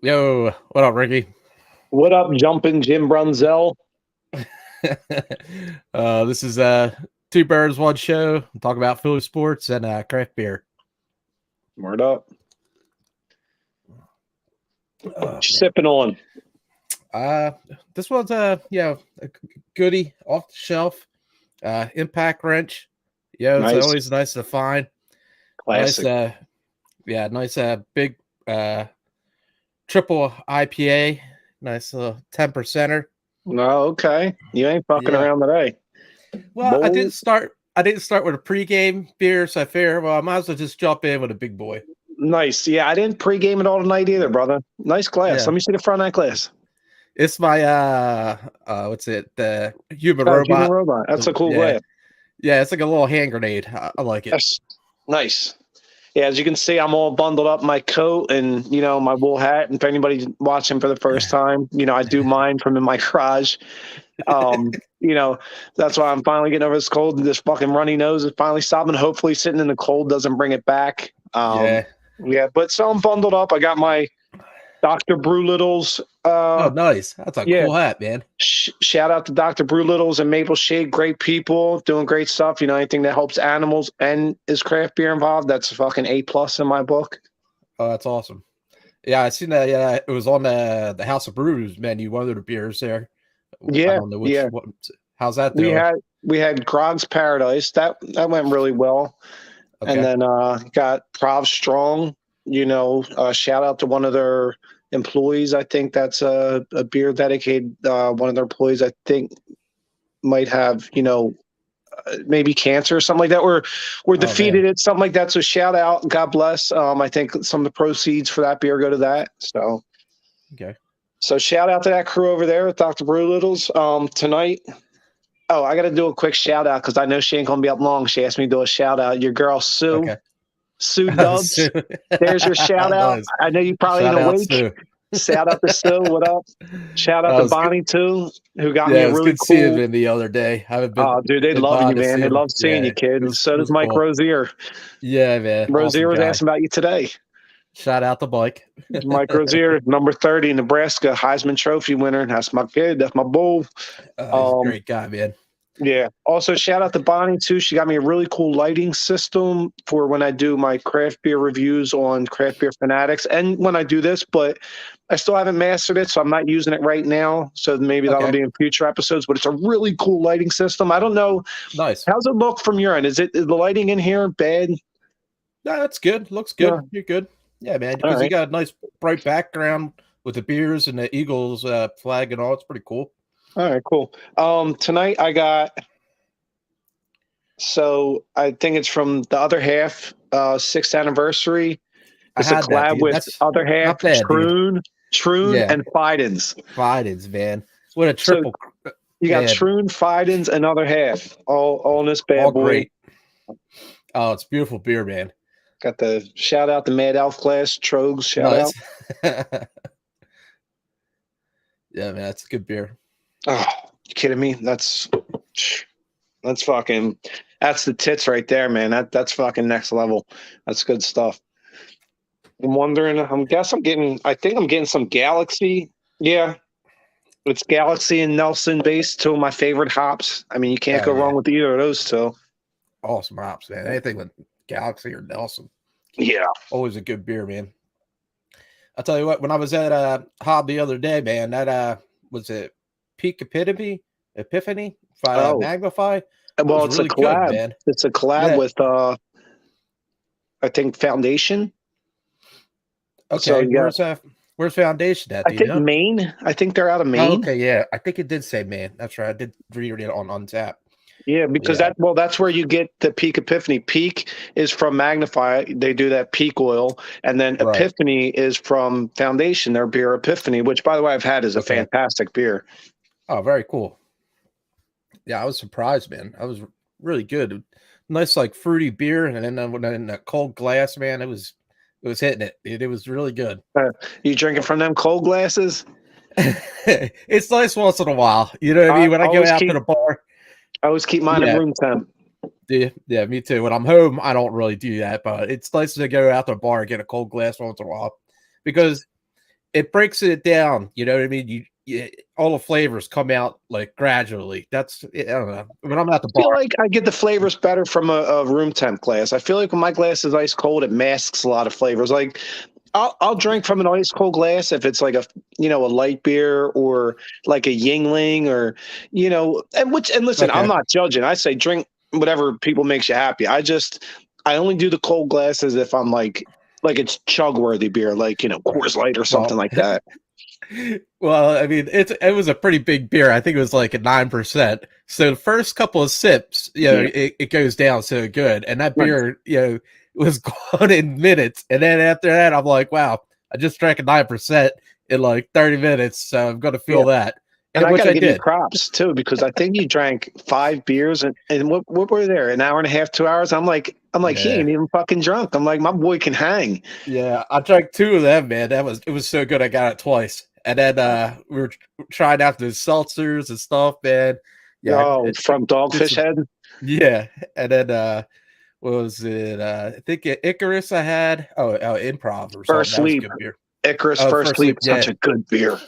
Yo, what up, Ricky? What up, jumping Jim Brunzell? This is Two Birds, One Show. Talk about Philly sports and craft beer. Word up. Oh, What you sipping on? uh, this one's a goodie off the shelf. Impact wrench. Yeah, it's Nice. always nice to find. Classic. Nice big triple IPA. Nice little 10%er. No, okay. You ain't fucking Yeah. around today. Well, I Bold. didn't start. I didn't start with a pregame beer, so I figure, well, I might as well just jump in with a big boy. Nice. Yeah, I didn't pregame it all tonight either, brother. Nice glass. Yeah, Let me see the front of that glass. it's my what's it? The human Oh, human robot. robot. That's a cool Yeah, glass. yeah, it's like a little hand grenade. I like it. That's nice. Yeah, as you can see, I'm all bundled up in my coat and my wool hat. And if anybody's watching for the first time, I do mine from in my garage. You know, that's why I'm finally getting over this cold. This fucking runny nose is finally stopping. Hopefully, sitting in the cold doesn't bring it back. Yeah. Yeah, but so I'm bundled up. I got my Dr. Brew Littles. Oh, nice. That's a Yeah, cool hat, man. shout out to Dr. Brew Littles and Maple Shade. Great people doing great stuff. Anything that helps animals and is craft beer involved, that's fucking A+ in my book. Oh, that's awesome. Yeah, I seen that. Yeah, it was on the House of Brews menu. One of the beers there. I Yeah, don't know which yeah. one. How's that We doing? had we had Grog's Paradise. That went really well. And Okay. then got Prov Strong. Shout out to one of their employees. I think that's a beer dedicated. One of their employees, I think, might have maybe cancer or something like that. We're Oh man. defeated it, something like that. So shout out, God bless. I think some of the proceeds for that beer go to that. Okay. So shout out to that crew over there at Dr. Brew Littles. Tonight. Oh, I got to do a quick shout out because I know she ain't gonna be up long. She asked me to do a shout out. Your girl Okay. Sue Dubs. Sue. There's your shout out. Nice. I know you probably ain't Shout out, awake. Sue. Shout out to Sue. What up? Shout out That to was good. Bonnie too, who got me Yeah, a it was really good seeing cool. him the other day. I haven't been Oh, dude, they in love you, bond to man. see They him. love seeing Yeah, you, kid. it And was so it does was Mike cool. Rozier. Yeah, man. Rozier Awesome was guy. asking about you today. Shout out to Mike. Mike Rozier, number 30, Nebraska, Heisman Trophy winner. That's my kid. That's my bull. He's a Um, great guy, man. Yeah. Also, shout out to Bonnie too. She got me a really cool lighting system for when I do my craft beer reviews on Craft Beer Fanatics, and when I do this. But I still haven't mastered it, so I'm not using it right now. So maybe that'll Okay. be in future episodes. But it's a really cool lighting system. I don't know, Nice. how's it look from your end? Is the lighting in here bad? No, that's good. Looks good. No. You're good. Yeah, man. All Because you right. got a nice bright background with the beers and the Eagles flag and all. It's pretty cool. All right. Cool. Tonight I got. So I think it's from the other half, 6th anniversary. I It's a had that, collab dude. with That's other half, not bad, dude. Troon, Yeah. and Fidens. Fidens, man. What a So triple, you got man. Troon, Fidens, and other half, all in this bad All boy. great. Oh, it's beautiful beer, man. Got the shout out to Mad Elf Glass, Trogs, shout out. Nice. Yeah, man. That's a good beer. Oh, you kidding me? That's fucking, that's the tits right there, man. That's fucking next level. That's good stuff. I'm wondering, I think I'm getting some Galaxy. Yeah. It's Galaxy and Nelson based, two of my favorite hops. I mean, you can't Oh, go yeah. wrong with either of those two. Awesome hops, man. Anything with Galaxy or Nelson. Yeah. Always a good beer, man. I'll tell you what, when I was at Hob the other day, man, that was it Peak Epiphany by Oh, Magnify. It well, was it's a really good, collab. man. It's a collab Yeah. with I think Foundation. So Okay. yeah, Where's Foundation at? I Do you think know? Maine. I think they're out of Oh, Maine. okay, yeah. I think it did say man. That's right. I did read it on tap. Yeah, because Yeah. that's where you get the Peak Epiphany. Peak is from Magnify. They do that Peak oil, and then Right. Epiphany is from Foundation. Their beer Epiphany, which by the way I've had, is a Okay. fantastic beer. Oh, very cool. Yeah, I was surprised, man. I was really good. Nice, like fruity beer, and then when in a cold glass, man, it was hitting it. It was really good. You drinking from them cold glasses? It's nice once in a while. You know what I I mean? When I go always out to keep the bar. I always keep mine at Yeah, room temp. yeah, me too. When I'm home, I don't really do that, but it's nice to go out to the bar and get a cold glass once in a while because it breaks it down. You know what I mean? All the flavors come out like gradually. That's I don't know. When I'm at the I feel bar, like I get the flavors better from a room temp glass. I feel like when my glass is ice cold, it masks a lot of flavors. Like I'll drink from an ice cold glass if it's like a a light beer or like a Yingling or and listen, I'm okay. not judging. I say drink whatever people makes you happy. I only do the cold glasses if I'm like it's chug worthy beer, like Coors Light or something Well, like that. well, I mean, it was a pretty big beer. I think it was like a 9%. So the first couple of sips, Yeah. it goes down so good, and that Right. beer, was gone in minutes. And then after that, I'm like, wow, I just drank a 9% in like 30 minutes, so I'm gonna Yeah. feel that, And and I which got to I give you did. props too, because I think you drank 5 beers and what were there? An hour and a half, 2 hours. I'm like, he Yeah, ain't even fucking drunk. I'm like, my boy can hang. yeah, I drank two of them, man. It was so good. I got it twice, and then we were trying out the seltzers and stuff, man. Yeah, Oh, from did Dogfish some, Head. yeah, and then what was it? I think Icarus I had. Oh, Improv or something. First That was Sleep. good beer. Icarus Oh, First First Sleep. Sleep. Such Yeah. a good beer.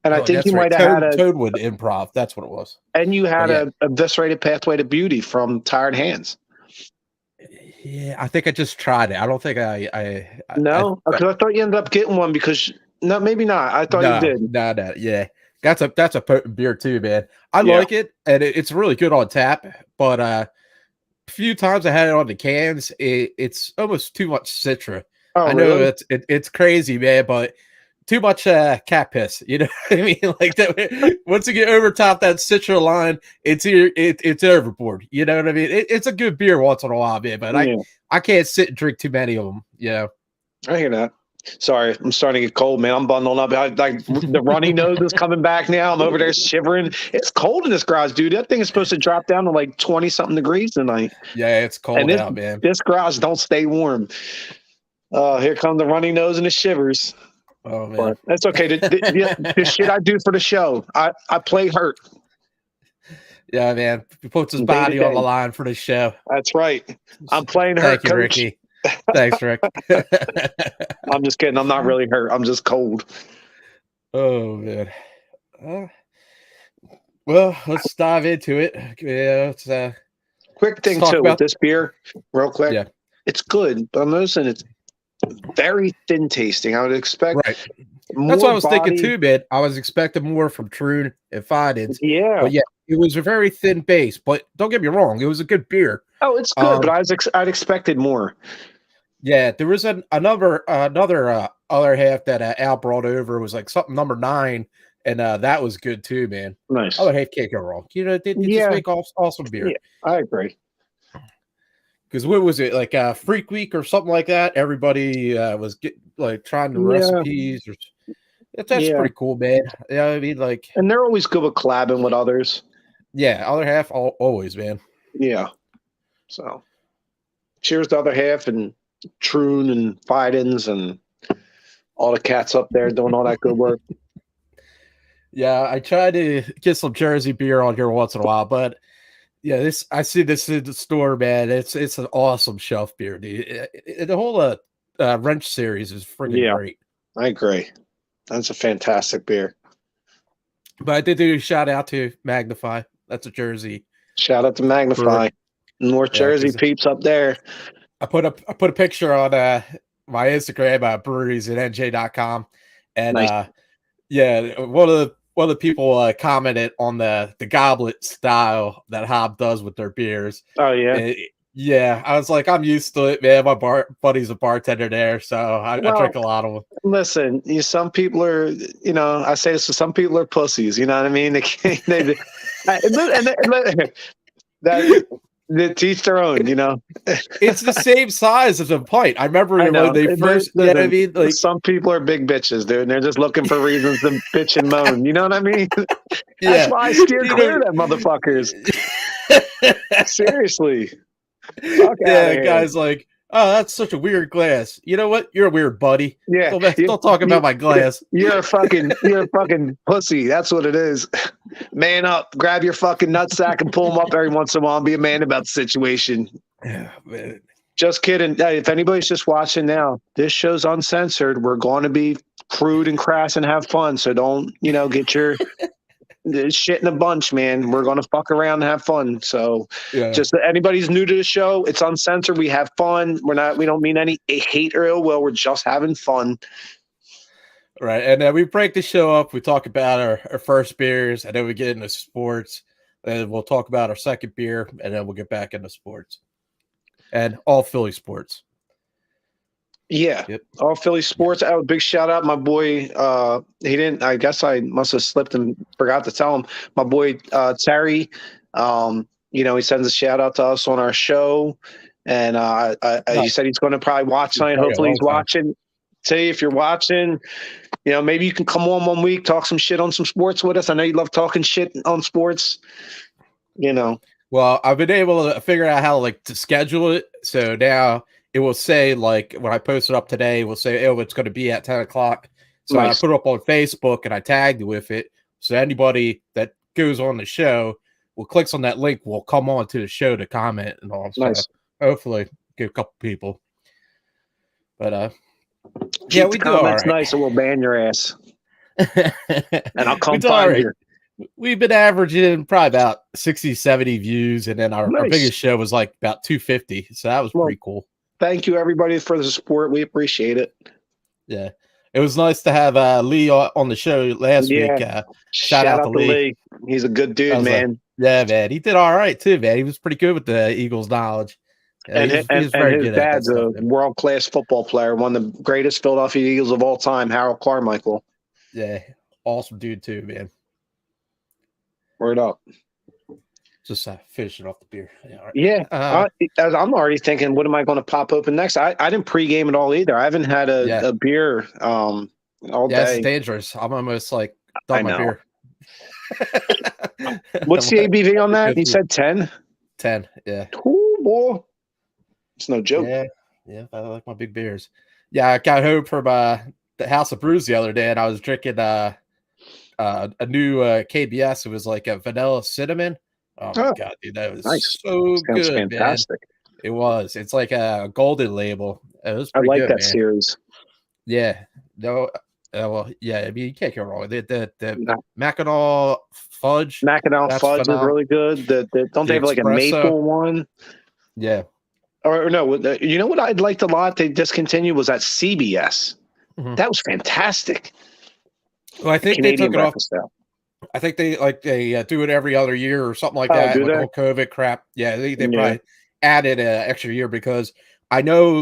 And I Oh, think you that's right. might have had Toadwood Improv. That's what it was. and you But had yeah, a eviscerated Pathway to Beauty from Tired Hands. yeah. I think I just tried it. I don't think No, because I thought you ended up getting one because no, maybe not. I thought you no, did. no. Yeah, that's a potent beer too, man. I Yeah. like it, and it's really good on tap. But few times I had it on the cans, it's almost too much Citra. Oh, I know really? it's crazy, man, but too much cat piss. You know what I mean? Like that. Once you get over top that Citra line, it's overboard. You know what I mean? It's a good beer once in a while, man, but Yeah, I can't sit and drink too many of them. You know. I hear that. Sorry, I'm starting to get cold, man. I'm bundling up. Like the runny nose is coming back now. I'm over there shivering. It's cold in this garage, dude. That thing is supposed to drop down to like 20 something degrees tonight. Yeah, it's And cold this out, man. this garage don't stay warm. Here come the runny nose and the shivers. Oh man. But that's okay. The shit I do for the show, I play hurt Yeah, man. He puts his day to body on the day. line for the show. That's right. I'm playing Thank hurt, you, coach. Ricky. Thanks, Rick. I'm just kidding. I'm not really hurt. I'm just cold. Oh man. Uh, well, let's dive into it. Yeah, Quick let's thing talk too with about this beer, real quick. yeah. It's good, but I'm noticing it's very thin tasting. I would expect Right. more That's what I was thinking body. too, man. I was expecting more from Troon and Fidens, Yeah. but yeah, it was a very thin base. But don't get me wrong, it was a good beer. Oh, it's good, but I'd expected more. Yeah, there was another other half that Al brought over. It was like something number 9, and that was good too, man. Nice. Other half can't go wrong. You know, they just Yeah. make awesome beer. Yeah, I agree. Because what was it like Freak Week or something like that? Everybody was trying the Yeah. recipes. That's Yeah. pretty cool, man. Yeah, I mean, like, And they're always good with collabing with others. yeah, other half always, man. Yeah. So cheers to other half and Troon and Fidens and all the cats up there doing all that good work. Yeah, I try to get some Jersey beer on here once in a while, but yeah, I see this in the store, man. It's an awesome shelf beer, dude. The whole Wrench series is freaking Yeah, great. I agree. That's a fantastic beer. But I did do a shout out to Magnify. That's a Jersey. Shout out to Magnify. North Yeah, Jersey peeps up there. I put a picture on my Instagram, breweries at nj.com, and Nice. yeah, one of the people commented on the goblet style that Hob does with their beers. Oh, yeah. Yeah, I was like, I'm used to it, man. My buddy's a bartender there, so I drink a lot of them. Listen, some people are, I say this, some people are pussies. You know what I mean? They can't, they teach their own. It's the same size as a pint. I remember I know. when they first. You know what I mean? Like, some people are big bitches, dude, and they're just looking for reasons to bitch and moan. You know what I mean? yeah, That's why I steer clear of them motherfuckers. Seriously. Fuck yeah, guys, like, oh, that's such a weird glass. You know what? You're a weird buddy. Yeah, don't talk about my glass. You're a fucking pussy. That's what it is. Man up, grab your fucking nutsack and pull them up every once in a while and be a man about the situation. Yeah, man. Just kidding. Hey, if anybody's just watching now, this show's uncensored. We're going to be crude and crass and have fun. So don't, get your shit in a bunch, man. We're going to fuck around and have fun. So Yeah. just anybody's new to the show, it's uncensored. We have fun. We don't mean any hate or ill will. We're just having fun. Right. And then we break the show up. We talk about our first beers, and then we get into sports. And we'll talk about our second beer, and then we'll get back into sports. And all Philly sports. Yeah. Yep. All Philly sports. A big shout out, my boy. He didn't, I guess I must have slipped and forgot to tell him. My boy, Terry, he sends a shout out to us on our show. And he said he's going to probably watch tonight. Hopefully he's watching. Say, if you're watching, maybe you can come on one week, talk some shit on some sports with us. I know you love talking shit on sports, Well, I've been able to figure out how to schedule it. So now it will say, when I post it up today, it will say, oh, it's going to be at 10 o'clock. So nice. I put it up on Facebook and I tagged with it. So anybody that goes on the show clicks on that link will come on to the show to comment and all. Nice. So hopefully get a couple people. But yeah, we do all right. Nice, and we'll ban your ass. And I'll come find you. We've been averaging probably about 60, 70 views, and then our biggest show was about 250. So that was pretty cool. Thank you, everybody, for the support. We appreciate it. Yeah. It was nice to have Lee on the show last week. Shout out to Lee. He's a good dude, man. Yeah, man. He did all right, too, man. He was pretty good with the Eagles knowledge. And his dad's a world-class football player, one of the greatest Philadelphia Eagles of all time, Harold Carmichael. Yeah. Awesome dude, too, man. Word up. Just finishing off the beer. Yeah. I'm already thinking, what am I going to pop open next? I didn't pregame at all either. I haven't had a beer all day. It's dangerous. I'm almost done my beer. What's the ABV on that? You said 10? 10, yeah. Ooh, boy. It's no joke. Yeah, I like my big beers. Yeah, I got home from the House of Brews the other day, and I was drinking a new KBS. It was like a vanilla cinnamon. Oh my god, dude, that was so Sounds good, fantastic. Man. It was. It's like a golden label. It was pretty good, that man. series. Yeah. No. Well, yeah. I mean, you can't go wrong with it. The Mackinac fudge. Mackinac fudge is really good. Don't they have like a maple one? Yeah. Or no, you know what I liked a lot? They discontinued was that CBS. Mm-hmm. That was fantastic. Well, I think they took it off. I think they do it every other year or something like that. With the whole COVID crap. Yeah, they probably added an extra year because I know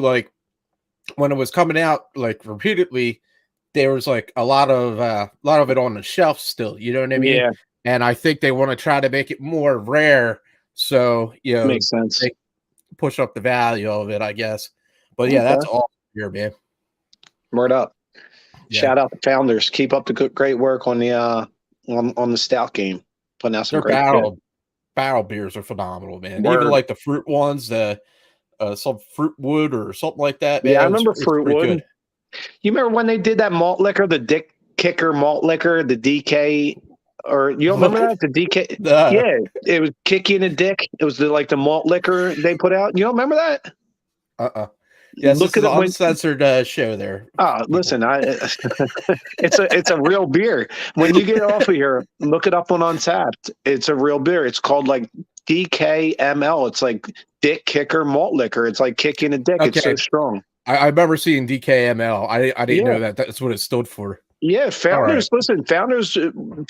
when it was coming out repeatedly, there was a lot of it on the shelf still. You know what I mean? Yeah. And I think they want to try to make it more rare, so makes sense. They push up the value of it, I guess. But yeah, that's all here, man. Word up! Yeah. Shout out to Founders. Keep up the great work on the on the stout game. Putting out some great barrel beers are phenomenal, man. Word. Even the fruit ones, some fruit wood or something like that. Man, yeah, I remember fruit wood. Good. You remember when they did that malt liquor, the Dick Kicker malt liquor, the DK, or you don't remember that? The DK, yeah, it was Kicky and a Dick. It was the malt liquor they put out. You don't remember that? Yes, look at the uncensored show there. Listen, it's a real beer. When you get off of here, look it up on Untapped. It's a real beer. It's called DKML. It's like Dick Kicker malt liquor. It's like kicking a dick. Okay. It's so strong. I remember seeing DKML. I didn't know that's what it stood for. Yeah, Founders. Right. Listen, Founders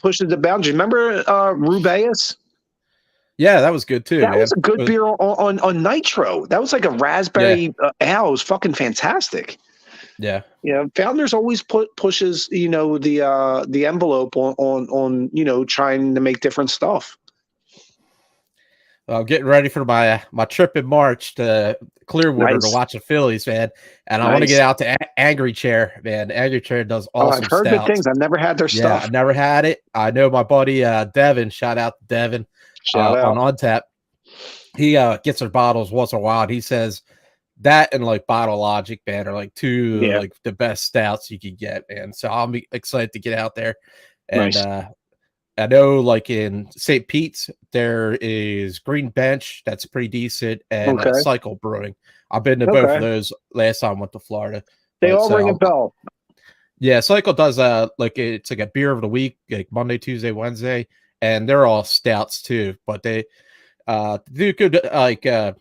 pushes the boundaries. Remember Rubeus? Yeah, that was good too. That was a good beer on Nitro. That was like a raspberry ale. It was fucking fantastic. Yeah. Yeah. Founders always pushes the envelope on trying to make different stuff. I'm getting ready for my trip in March to Clearwater to watch the Phillies, man. And I want to get out to Angry Chair, man. Angry Chair does awesome I've heard good things. I've never had their stuff. I've never had it. I know my buddy Devin. Shout out to Devin on Untap. He gets their bottles once in a while. And he says that and Bottle Logic, man, are two the best stouts you could get, man. So I'll be excited to get out there and I know, like in St. Pete's, there is Green Bench that's pretty decent, and Okay. Cycle Brewing. I've been to both of Okay. those last time I went to Florida. They But all ring a bell. yeah, Cycle does like it's like a beer of the week, like Monday, Tuesday, Wednesday, and they're all stouts too. But they do good like good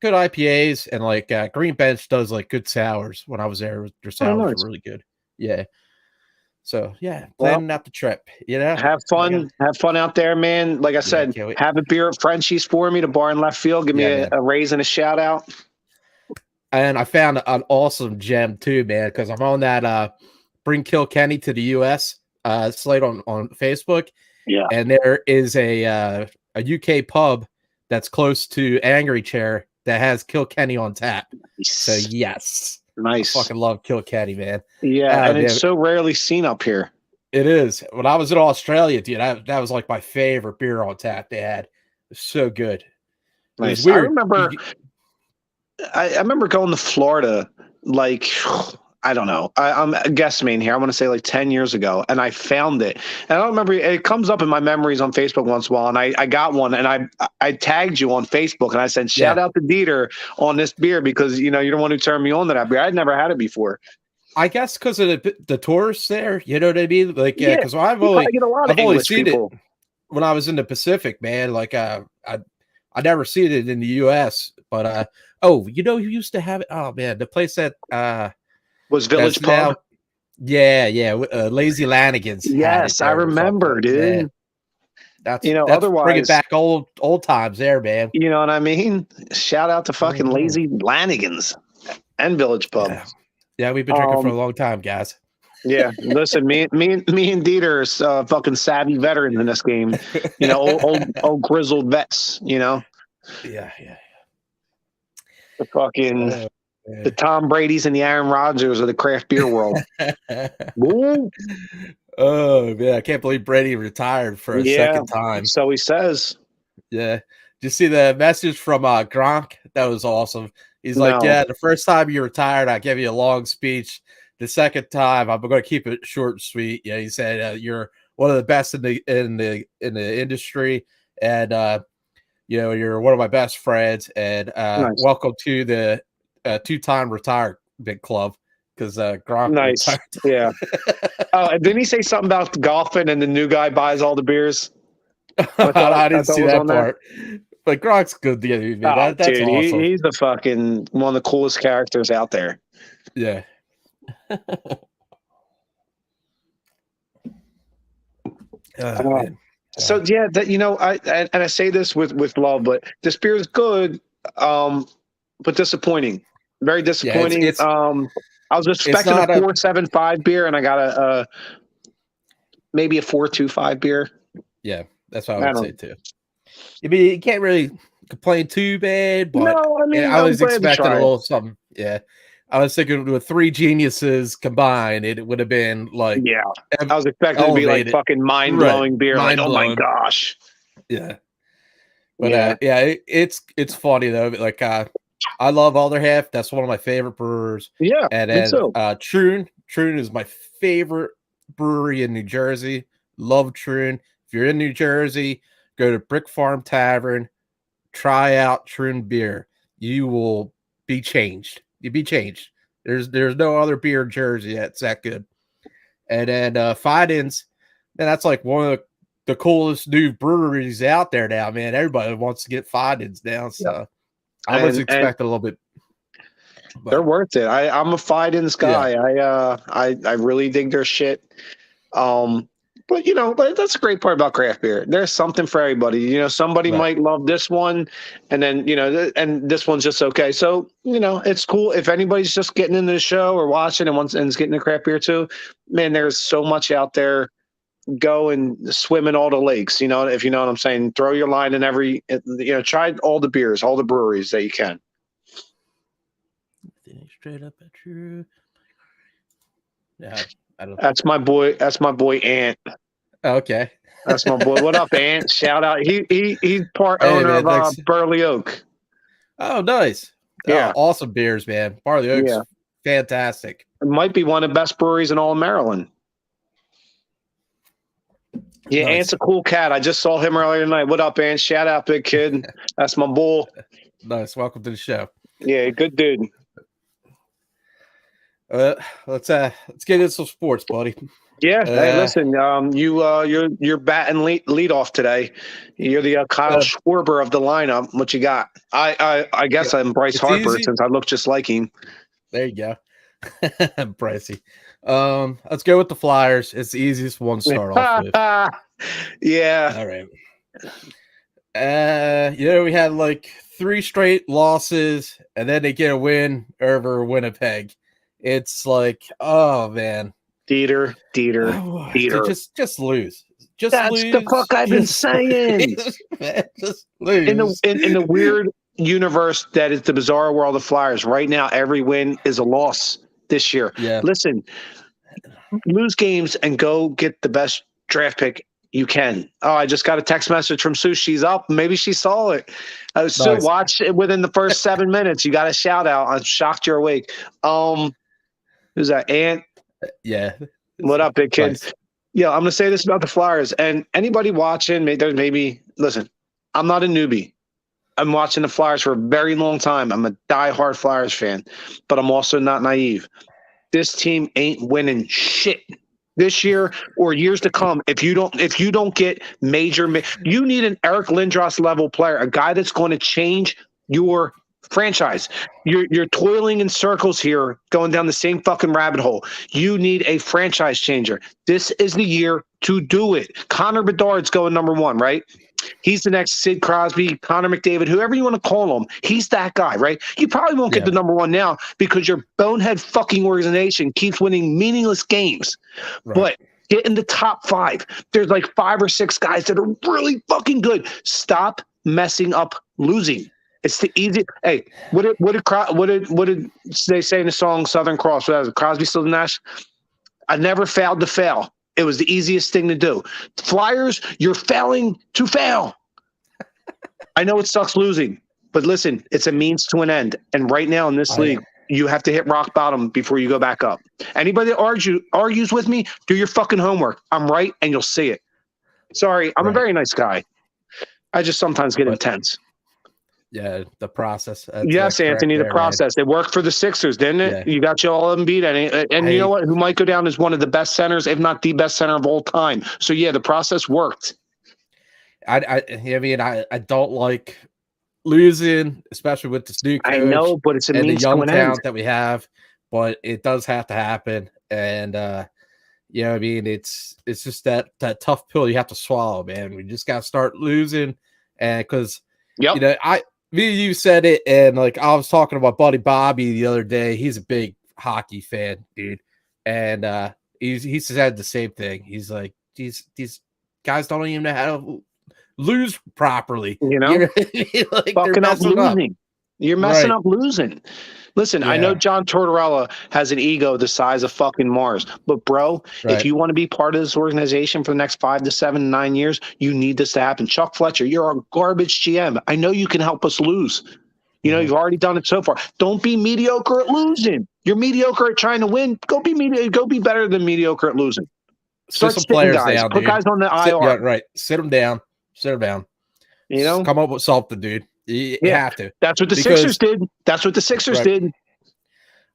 IPAs, and like Green Bench does like good sours. When I was there, their Oh, sours nice. are really good. Yeah. So yeah, Well, planning out the trip. You know, have fun. Have fun out there, man. Like I yeah, said, can't wait. have a beer at Frenchie's for me, the bar in left field. Give me Yeah, man. a raise and a shout out. And I found an awesome gem too, man, because I'm on that Bring Kilkenny to the US slate on Facebook. Yeah. And there is a UK pub that's close to Angry Chair that has Kilkenny on tap. So yes. Nice. I fucking love Kilkenny, man. Yeah, and it's so rarely seen up here. It is. When I was in Australia, dude, that was like my favorite beer on tap they had. It was so good. It was weird. I remember going to Florida, like, I don't know. I'm guesstimating here. I want to say like 10 years ago, and I found it. And I don't remember. It comes up in my memories on Facebook once in a while, and I got one, and I tagged you on Facebook, and I said, shout out to DeeTer on this beer because, you know, you're the one who turned me on to that beer. I'd never had it before. I guess because of the tourists there, you know what I mean? Like, yeah, because I've only seen it when I was in the Pacific, man. Like, I never seen it in the U.S., but oh, you know, you used to have it. Oh man, the place that was Village Pub. Yeah, Lazy Lanigans. Yes, I remember, dude. Man. That's otherwise bringing back old times there, man. You know what I mean? Shout out to fucking Lazy Lanigans and Village Pub. Yeah, we've been drinking for a long time, guys. Yeah, listen, me and DeeTer are fucking savvy veterans in this game. You know, old grizzled vets. You know. Yeah. The fucking the Tom Brady's and the Aaron Rodgers of the craft beer world. Oh man, I can't believe Brady retired for a second time. So he says. Yeah. Did you see the message from Gronk? That was awesome. He's like, yeah, the first time you retired, I gave you a long speech. The second time, I'm going to keep it short and sweet. Yeah, he said you're one of the best in the industry, and you know, you're one of my best friends, and welcome to the two-time retirement club because Gronk retired. Yeah. Oh, and didn't he say something about golfing and the new guy buys all the beers? I didn't see that part. But Gronk's good, dude. Man. That's dude, awesome. He's the fucking one of the coolest characters out there. Yeah. So yeah, that, you know, I say this with love, but this beer is good, but disappointing. Very disappointing. I was expecting a 4.75 beer, and I got a maybe a 4.25 beer. Yeah, that's what I would say too. I mean, you can't really complain too bad, but no, I mean, I was expecting a little something. Yeah, I was thinking with three geniuses combined, it would have been like, yeah, I was expecting to be like fucking mind blowing beer, like oh my gosh, yeah. But it's funny though. Like I love Other Half. That's one of my favorite brewers. Yeah, and then Troon is my favorite brewery in New Jersey. Love Troon. If you're in New Jersey, go to Brick Farm Tavern, try out Troon beer. You will be changed. You'll be changed. There's no other beer in Jersey that's that good. And then Fidens, man, that's like one of the coolest new breweries out there now, man. Everybody wants to get Fidens now, so I was expecting a little bit. But they're worth it. I'm a Fidens guy. Yeah. I really dig their shit. But you know, that's a great part about craft beer. There's something for everybody. You know, somebody might love this one, and then you know, and this one's just okay. So you know, it's cool if anybody's just getting into the show or watching and is getting the craft beer too. Man, there's so much out there. Go and swim in all the lakes. You know, if you know what I'm saying. Throw your line in every. You know, try all the beers, all the breweries that you can. Straight up at you. Yeah. That's my boy. That's my boy Ant. Okay, that's my boy. What up, Ant? Shout out. He's part owner of Burley Oak. Oh, nice. Yeah, awesome beers, man. Burley Oak's fantastic. It might be one of the best breweries in all of Maryland. Yeah, Nice. Ant's a cool cat. I just saw him earlier tonight. What up, Ant? Shout out, big kid. That's my bull. Nice. Welcome to the show. Yeah, good dude. Let's get into some sports, buddy. Yeah. Hey, listen. You're batting lead off today. You're the Kyle Schwarber of the lineup. What you got? I guess I'm Bryce Harper easy. since I look just like him. There you go, Brycey. Let's go with the Flyers. It's the easiest one to start off with. Yeah. All right. We had like 3 straight losses, and then they get a win over Winnipeg. It's like, oh man, DeeTer. Just lose. That's lose. the fuck I've been saying. Just lose. In the weird universe that is the bizarre world of Flyers, right now every win is a loss this year. Yeah. Listen, lose games and go get the best draft pick you can. Oh, I just got a text message from Sue. She's up. Maybe she saw it. Sue, watch it within the first 7 minutes. You got a shout out. I'm shocked you're awake. Who's that? Ant? Yeah. What up, big kid? Nice. Yeah, I'm going to say this about the Flyers. And anybody watching, listen, I'm not a newbie. I'm watching the Flyers for a very long time. I'm a diehard Flyers fan, but I'm also not naive. This team ain't winning shit this year or years to come. If you don't get you need an Eric Lindros level player, a guy that's going to change your franchise. You're toiling in circles here, going down the same fucking rabbit hole. You need a franchise changer. This is the year to do it. Connor Bedard's going number 1, right? He's the next Sid Crosby, Connor McDavid, whoever you want to call him. He's that guy, right? You probably won't get the number 1 now because your bonehead fucking organization keeps winning meaningless games. Right. But get in the top 5. There's like 5 or 6 guys that are really fucking good. Stop messing up losing. It's the easy. Hey, what did they say in the song Southern Cross? Crosby, Stills, Nash. I never failed to fail. It was the easiest thing to do. Flyers, you're failing to fail. I know it sucks losing, but listen, it's a means to an end. And right now in this league, you have to hit rock bottom before you go back up. Anybody that argues with me, do your fucking homework. I'm right, and you'll see it. Sorry, I'm a very nice guy. I just sometimes get intense. Yeah, the process. Yes, Anthony, the process. Man. It worked for the Sixers, didn't it? Yeah. You got you all unbeat. And you know what? Who might go down as one of the best centers, if not the best center of all time. So, yeah, the process worked. I mean, I don't like losing, especially with this new coach. I know, but it's a means the young to an talent end that we have. But it does have to happen. And, I mean, it's just that tough pill you have to swallow, man. We just got to start losing. And because, you said it, and like I was talking about Buddy Bobby the other day. He's a big hockey fan, dude, and he said the same thing. He's like, these guys don't even know how to lose properly. Like fucking up losing. You're messing up losing. Listen, I know John Tortorella has an ego the size of fucking Mars, but bro, if you want to be part of this organization for the next 5 to 7, 9 years, you need this to happen. Chuck Fletcher, you're a garbage GM. I know you can help us lose. You've already done it so far. Don't be mediocre at losing. You're mediocre at trying to win. Go be better than mediocre at losing. Start some players guys. down, Put dude. guys on the IR. Yeah, right. Sit them down. Just come up with something, dude. You have to. That's what the Sixers did. That's what the Sixers did.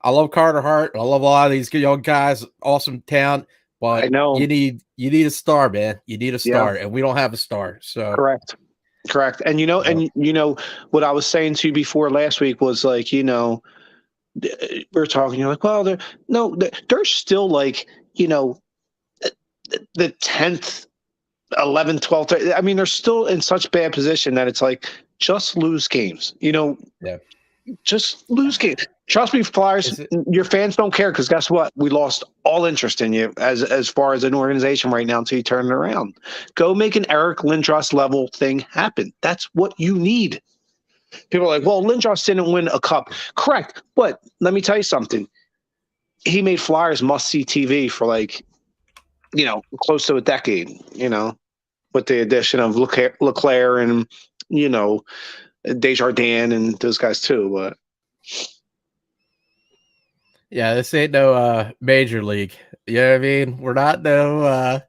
I love Carter Hart. I love a lot of these young guys. Awesome talent. But I know you need a star, man. You need a star, and we don't have a star. So correct. And what I was saying to you before last week was like, we were talking. You're like, well, they're still like, the 10th. 11, 12. I mean, they're still in such bad position that it's like, just lose games. Just lose games. Trust me, Flyers, your fans don't care because guess what? We lost all interest in you as far as an organization right now until you turn it around. Go make an Eric Lindros level thing happen. That's what you need. People are like, well, Lindros didn't win a cup. Correct. But let me tell you something. He made Flyers must-see TV for like, close to a decade, with the addition of Leclerc and, Desjardins and those guys too. But yeah, this ain't no major league. You know what I mean? We're not no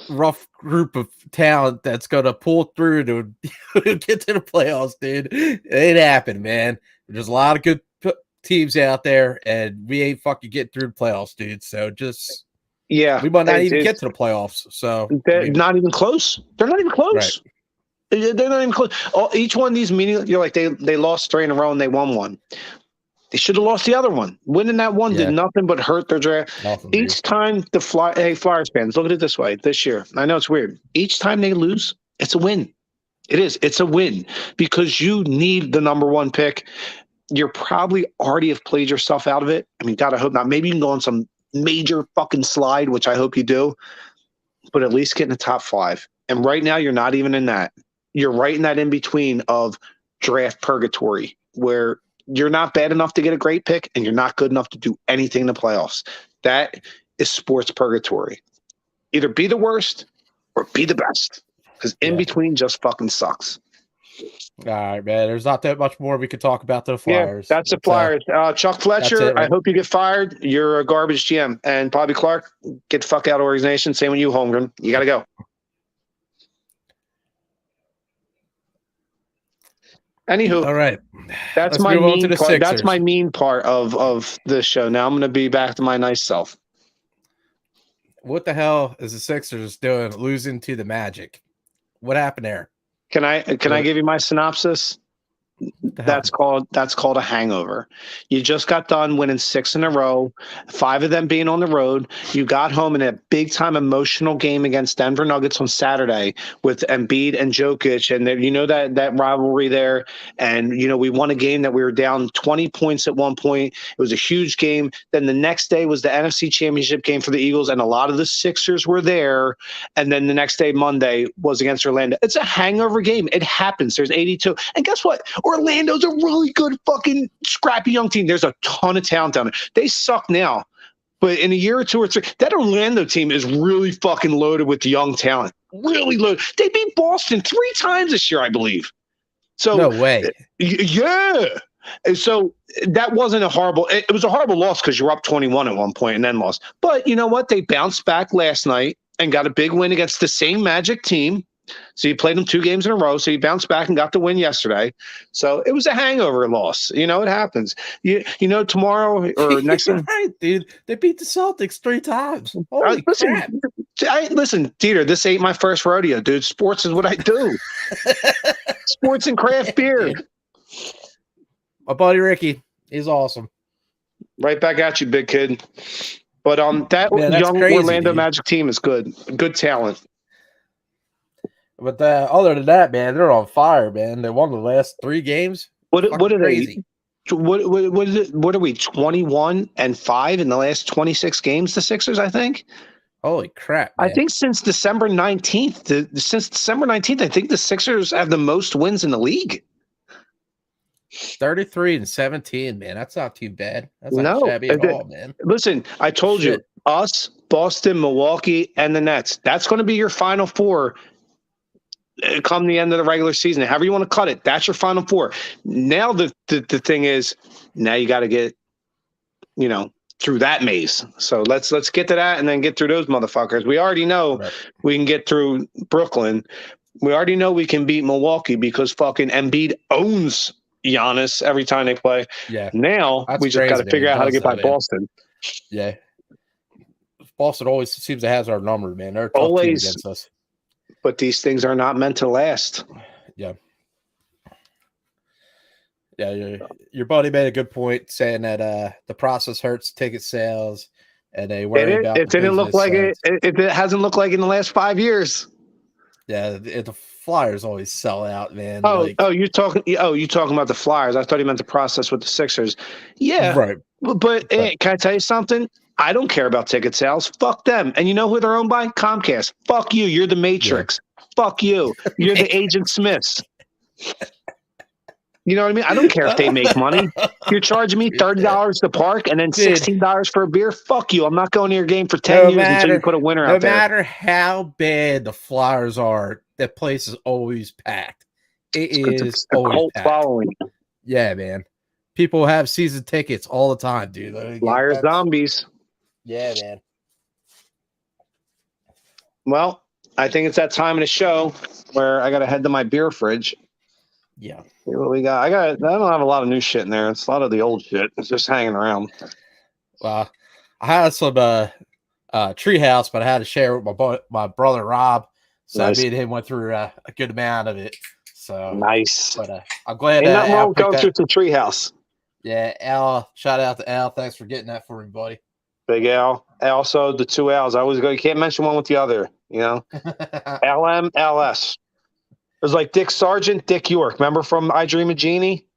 rough group of talent that's going to pull through to get to the playoffs, dude. It ain't happened, man. There's a lot of good teams out there, and we ain't fucking getting through the playoffs, dude. So just we might not even get to the playoffs. So they're not even close. They're not even close. Right. They're not even close. Each one of these meetings, you're like they lost 3 in a row and they won one. They should have lost the other one. Winning that one did nothing but hurt their draft. Each time Flyers fans, look at it this way this year. I know it's weird. Each time they lose, it's a win. It is. It's a win because you need the number 1 pick. You're probably already have played yourself out of it. I mean, God, I hope not. Maybe you can go on some major fucking slide, which I hope you do, but at least get in the top 5. And right now, you're not even in that. You're right in that in between of draft purgatory where you're not bad enough to get a great pick and you're not good enough to do anything in the playoffs. That is sports purgatory. Either be the worst or be the best because in between just fucking sucks. All right, man. There's not that much more we could talk about the Flyers. Yeah, that's the Flyers. Chuck Fletcher, right? I hope you get fired. You're a garbage GM. And Bobby Clark, get the fuck out of the organization. Same with you, Holmgren. You got to go. Anywho, all right. That's my mean part. That's my mean part of this show. Now I'm going to be back to my nice self. What the hell is the Sixers doing losing to the Magic? What happened there? Can I give you my synopsis? That's called a hangover. You just got done winning 6 in a row, 5 of them being on the road. You got home in a big time emotional game against Denver Nuggets on Saturday with Embiid and Jokic, and you know that rivalry there. And you know we won a game that we were down 20 points at one point. It was a huge game. Then the next day was the NFC Championship game for the Eagles, and a lot of the Sixers were there. And then the next day, Monday, was against Orlando. It's a hangover game. It happens. There's 82, and guess what? Orlando's a really good fucking scrappy young team. There's a ton of talent down there. They suck now, but in a year or 2 or 3, that Orlando team is really fucking loaded with young talent. Really loaded. They beat Boston 3 times this year, I believe. So no way. Yeah. And so that wasn't a horrible. It was a horrible loss because you were up 21 at one point and then lost. But you know what? They bounced back last night and got a big win against the same Magic team. So you played them 2 games in a row. So you bounced back and got the win yesterday. So it was a hangover loss. You know, it happens. You know, tomorrow or next time. Right, dude. They beat the Celtics 3 times. Holy crap. Listen, DeeTer, this ain't my first rodeo, dude. Sports is what I do. Sports and craft beer. My buddy Ricky, he's awesome. Right back at you, big kid. But that young crazy, Orlando Magic team is good. Good talent. But other than that, man, they're on fire, man. They won the last 3 games. What are crazy. They? What is it? What are we? 21-5 in the last 26 games. The Sixers, I think. Holy crap! Man. I think since December 19th. Since December 19th, I think the Sixers have the most wins in the league. 33-17, man. That's not too bad. That's not shabby at all, man. Listen, I told you, us, Boston, Milwaukee, and the Nets. That's going to be your final 4. Come the end of the regular season, however you want to cut it, that's your final 4. Now the thing is, now you got to get, you know, through that maze. So let's get to that and then get through those motherfuckers. We already know we can get through Brooklyn. We already know we can beat Milwaukee because fucking Embiid owns Giannis every time they play. Yeah. Now we just got to figure out how to get by Boston. Yeah. Boston always seems to have our number, man. They're a tough team against us. But these things are not meant to last. Yeah. Yeah, your buddy made a good point saying that the process hurts ticket sales, and they worry about it didn't look like it. It hasn't looked like in the last 5 years. Yeah, the Flyers always sell out, man. You talking about the Flyers? I thought he meant the process with the Sixers. Yeah, right. But can I tell you something? I don't care about ticket sales. Fuck them. And you know who they're owned by? Comcast. Fuck you. You're the Matrix. Yeah. Fuck you. You're the Agent Smiths. You know what I mean? I don't care if they make money. You're charging me $30 to park and then $16 for a beer. Fuck you. I'm not going to your game for 10 years until you put a winner out there. No matter how bad the Flyers are, that place is always packed. It's always cult packed. Following. Yeah, man. People have season tickets all the time, dude. Flyers zombies. Yeah, man. Well, I think it's that time of the show where I got to head to my beer fridge. Yeah. See what we got. I don't have a lot of new shit in there. It's a lot of the old shit. It's just hanging around. Well, I had some Treehouse, but I had to share with my brother Rob. So Nice. me and him went through a good amount of it. So Nice. but I'm glad Ain't nothing wrong Al with picked going through some treehouse. Yeah, Al. Shout out to Al. Thanks for getting that for me, buddy. Big Al. Also, the two L's. I always go. You can't mention one with the other. You know, LM, LS. It was like Dick Sargent, Dick York. Remember from I Dream of Jeannie?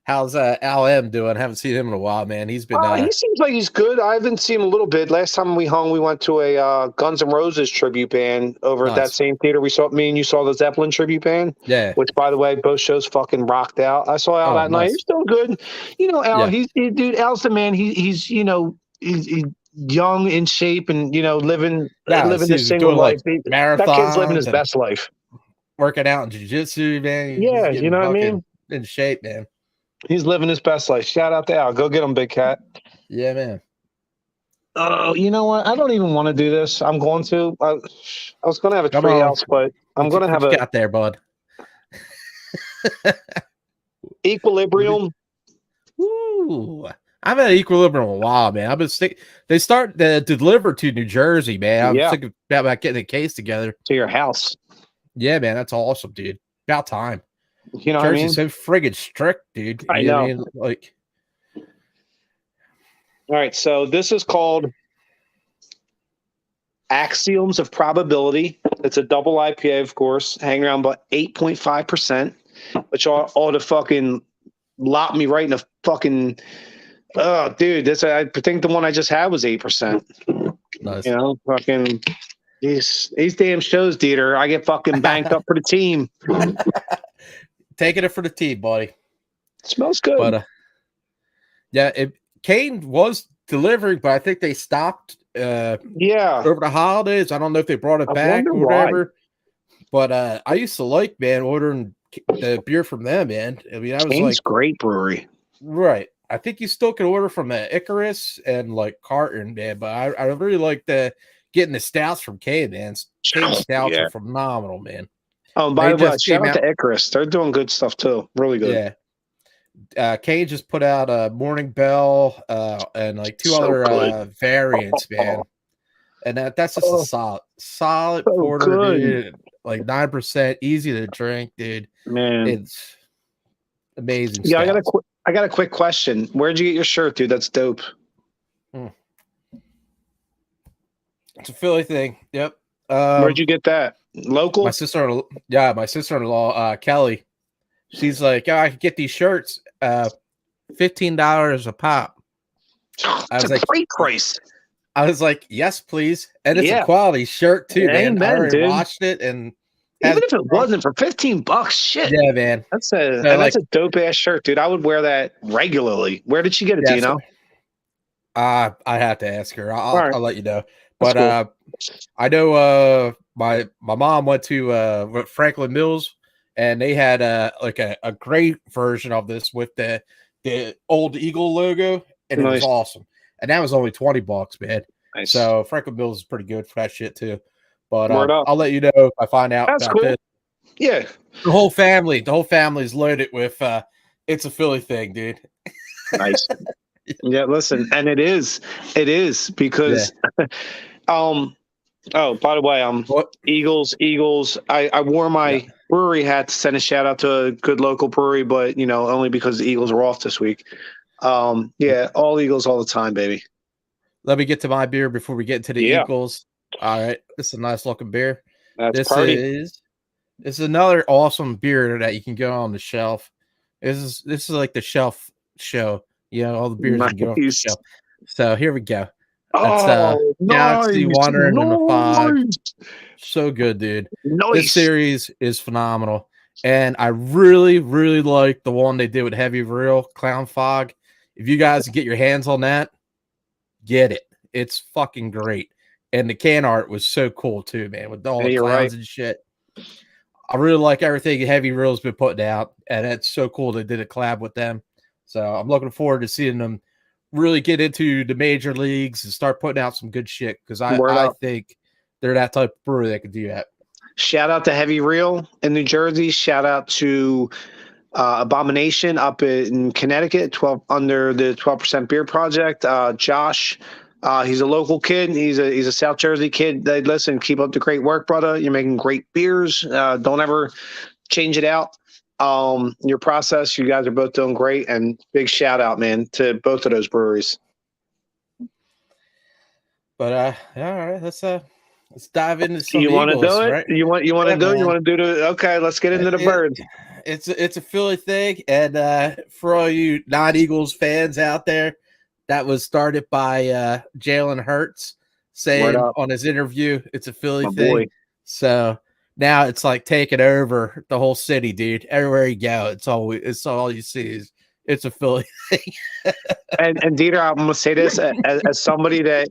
How's Al M doing? Haven't seen him in a while, man. He's been. He seems like he's good. I haven't seen him a little bit. Last time we hung, we went to a Guns N' Roses tribute band over at that same theater. We saw me and you saw the Zeppelin tribute band. Yeah. Which, by the way, both shows fucking rocked out. I saw Al that night. He's still good. You know, Al. Yeah. Dude. Al's the man. He's young, in shape, and living the single life. Like that kid's living his best life. Working out in jiu-jitsu, man. Yeah, you know what I mean. In shape, man. He's living his best life. Shout out to Al. Go get him, Big Cat. Yeah, man. Oh, you know what? I don't even want to do this. I'm going to. I was going to have a treehouse, but I'm going to have a. Got there, bud. Equilibrium. Ooh, I've had Equilibrium a while, man. I've been They start to deliver to New Jersey, man. I'm thinking about getting a case together to your house. Yeah, man, that's awesome, dude. About time. You know what I mean? So friggin' strict, dude. I know. What I mean? Like, all right, so this is called Axioms of Probability. It's a double IPA, of course, hanging around about 8.5%, which ought to fucking lock me right in the fucking. Oh, dude, I think the one I just had was 8%. Nice. You know, fucking these damn shows, DeeTer. I get fucking banked up for the team. Taking it for the team, buddy. It smells good. But Kane was delivering, but I think they stopped. Over the holidays. I don't know if they brought it back or whatever. Why. But I used to like, man, ordering the beer from them, man. I mean, I was Kane's great brewery, right? I think you still can order from Icarus and like Carton, man. But I really like getting the stouts from Kane, man. Kane stouts are phenomenal, man. Oh, by the way, shout out to Icarus. They're doing good stuff too. Really good. Yeah. Kane just put out a Morning Bell and like two other variants, man. And that's just a solid porter, dude. Like 9%, easy to drink, dude. Man, it's amazing. Yeah, I got a quick question. Where'd you get your shirt, dude? That's dope. It's a Philly thing. Yep. Where'd you get that? Local? My sister-in-law, Kelly. She's like, I could get these shirts, $15 a pop. That's a great price. I was like, yes, please. And it's a quality shirt too, man. I already watched it, and even if it wasn't for $15, shit. Yeah, man. That's a dope ass shirt, dude. I would wear that regularly. Where did she get it? Do you know? I have to ask her. I'll let you know. But cool. I know my mom went to Franklin Mills, and they had a great version of this with the old Eagle logo, and it was awesome. And that was only $20, man. Nice. So Franklin Mills is pretty good for that shit too. But I'll let you know if I find out. That's cool. This. Yeah, the whole family's loaded with. It's a Philly thing, dude. Nice. Yeah, listen, and it is because. Oh, by the way, Eagles. I wore my brewery hat to send a shout out to a good local brewery, but only because the Eagles are off this week. All Eagles all the time, baby. Let me get to my beer before we get into the Eagles. All right, this is a nice looking beer. This is another awesome beer that you can go on the shelf. This is like the shelf show. All the beers you can get off the shelf. So here we go. That's Galaxy Wandering in the Fog. So good, dude. Nice. This series is phenomenal. And I really, really like the one they did with Heavy Real, Clown Fog. If you guys get your hands on that, get it. It's fucking great. And the can art was so cool too, man, with all the clowns and shit. I really like everything Heavy Real's been putting out, and it's so cool they did a collab with them. So I'm looking forward to seeing them really get into the major leagues and start putting out some good shit, because Word I up. think they're that type of brewery that can do that. Shout out to Heavy Reel in New Jersey. Shout out to Abomination up in Connecticut, 12 under the 12% Beer Project. Josh, he's a local kid. He's a South Jersey kid. They listen, keep up the great work, brother. You're making great beers. Don't ever change it out. Your process, you guys are both doing great, and big shout out, man, to both of those breweries. But all right, let's dive into some You want to Eagles, do it? right? You want Yeah, to do it? You man. want to do the? Okay, let's get into the It, birds. it's a Philly thing, and for all you non-Eagles fans out there, that was started by Jalen Hurts Word saying up, on his interview it's a Philly my thing. boy. So now it's like taking over the whole city, dude. Everywhere you go, it's all you see is it's a Philly thing. And DeeTer, I'm gonna say this as somebody that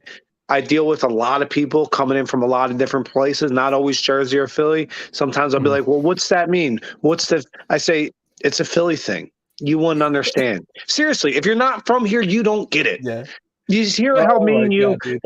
I deal with a lot of people coming in from a lot of different places, not always Jersey or Philly. Sometimes I'll be like, well, what's that mean? I say, it's a Philly thing. You wouldn't understand. Seriously, if you're not from here, you don't get it. Yeah. You just hear how Oh me my and you god,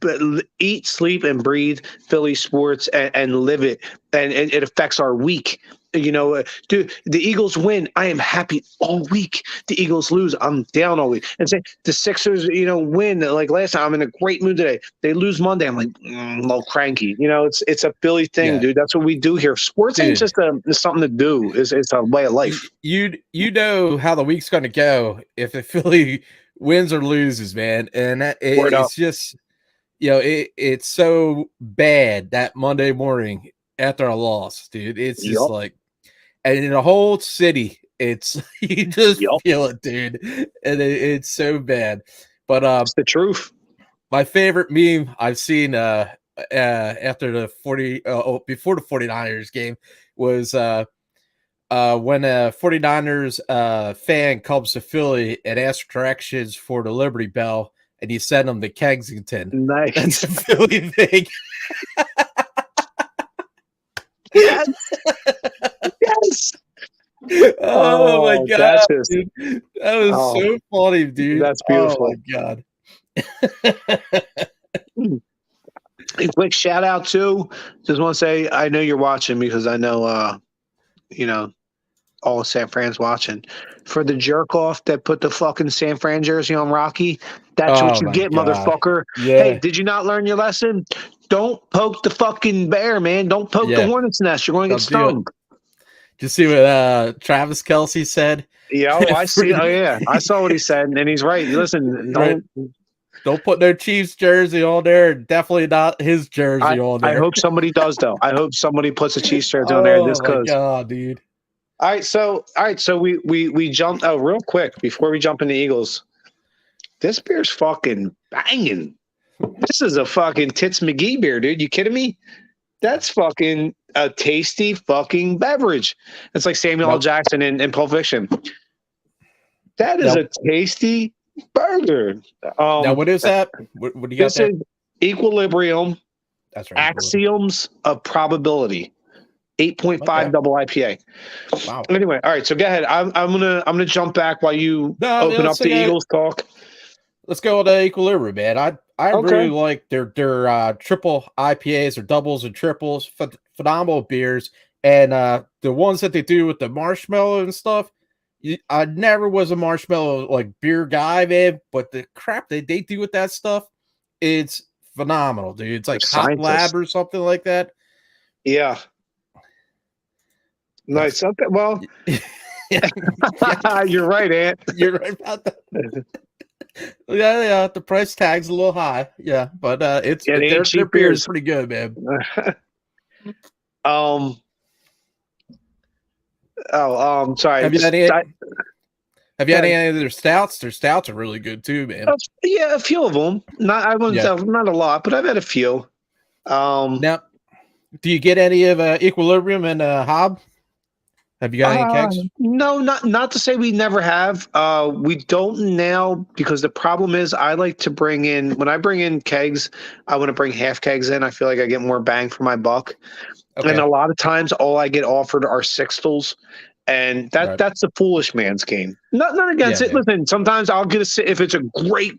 dude. eat, sleep, and breathe Philly sports and live it, and it affects our week. You know, dude, the Eagles win, I am happy all week. The Eagles lose, I'm down all week. And say the Sixers, win like last time, I'm in a great mood today. They lose Monday, I'm like a little cranky. It's a Philly thing, Yeah, dude. That's what we do here. Sports ain't dude. just something to do. It's a way of life. You know how the week's going to go if the Philly wins or loses, man, and Word up. it's just it's so bad that Monday morning after a loss, dude. It's just Yup. like, and in the whole city, it's you just Yup. feel it, dude, and it's so bad. But It's the truth. my favorite meme I've seen after the before the 49ers game was when a 49ers fan comes to Philly and asks directions for the Liberty Bell, and you send them to Kensington. Nice. That's a Philly thing. Yes. Yes. Oh my god, That's just, dude. That was so funny, dude. that's Oh beautiful. my god. A quick shout out too. Just want to say I know you're watching because I know all of San Fran's watching. For the jerk off that put the fucking San Fran jersey on Rocky, that's what Oh you my get, god. motherfucker. Yeah. Hey, did you not learn your lesson? Don't poke the fucking bear, man. Don't poke the hornet's nest. You're going to get stung. Did you see what Travis Kelce said? Yeah, I see. Oh yeah, I saw what he said, and he's right. Listen, don't put no Chiefs jersey on there. Definitely not his jersey on there. I hope somebody does though. I hope somebody puts a Chiefs jersey on there just Oh my because. god, dude. All right, so we jumped. Oh, real quick before we jump into Eagles, this beer's fucking banging. This is a fucking Tits McGee beer, dude. You kidding me? That's fucking a tasty fucking beverage. It's like Samuel L. Jackson in Pulp Fiction. That is a tasty burger. Now, what is that? What do you got there? This is Equilibrium. That's right. Axioms of Probability. 8.5 double IPA. Wow. Anyway, all right. So go ahead. I'm gonna jump back while you open up the Eagles talk. Let's go to Equilibrium, man. I really like their triple IPAs or doubles and triples. Phenomenal beers, and the ones that they do with the marshmallow and stuff. I never was a marshmallow like beer guy, man, but the crap they do with that stuff, it's phenomenal, dude. It's like Hot Lab or something like that. Yeah. Nice. Okay. Well, you're right, Ant. You're right about that. Yeah. The price tag's a little high. Yeah, but their beer is pretty good, man. Sorry. Have you had any of their stouts? Their stouts are really good too, man. Yeah, a few of them. Not a lot, but I've had a few. Now, do you get any of Equilibrium and Hob? Have you got any kegs? No, not to say we never have. We don't now because the problem is I like to bring in when I bring in kegs, I want to bring half kegs in. I feel like I get more bang for my buck. Okay. And a lot of times all I get offered are sixtels. And that's the foolish man's game. Not against it. Yeah. Listen, sometimes I'll get if it's a great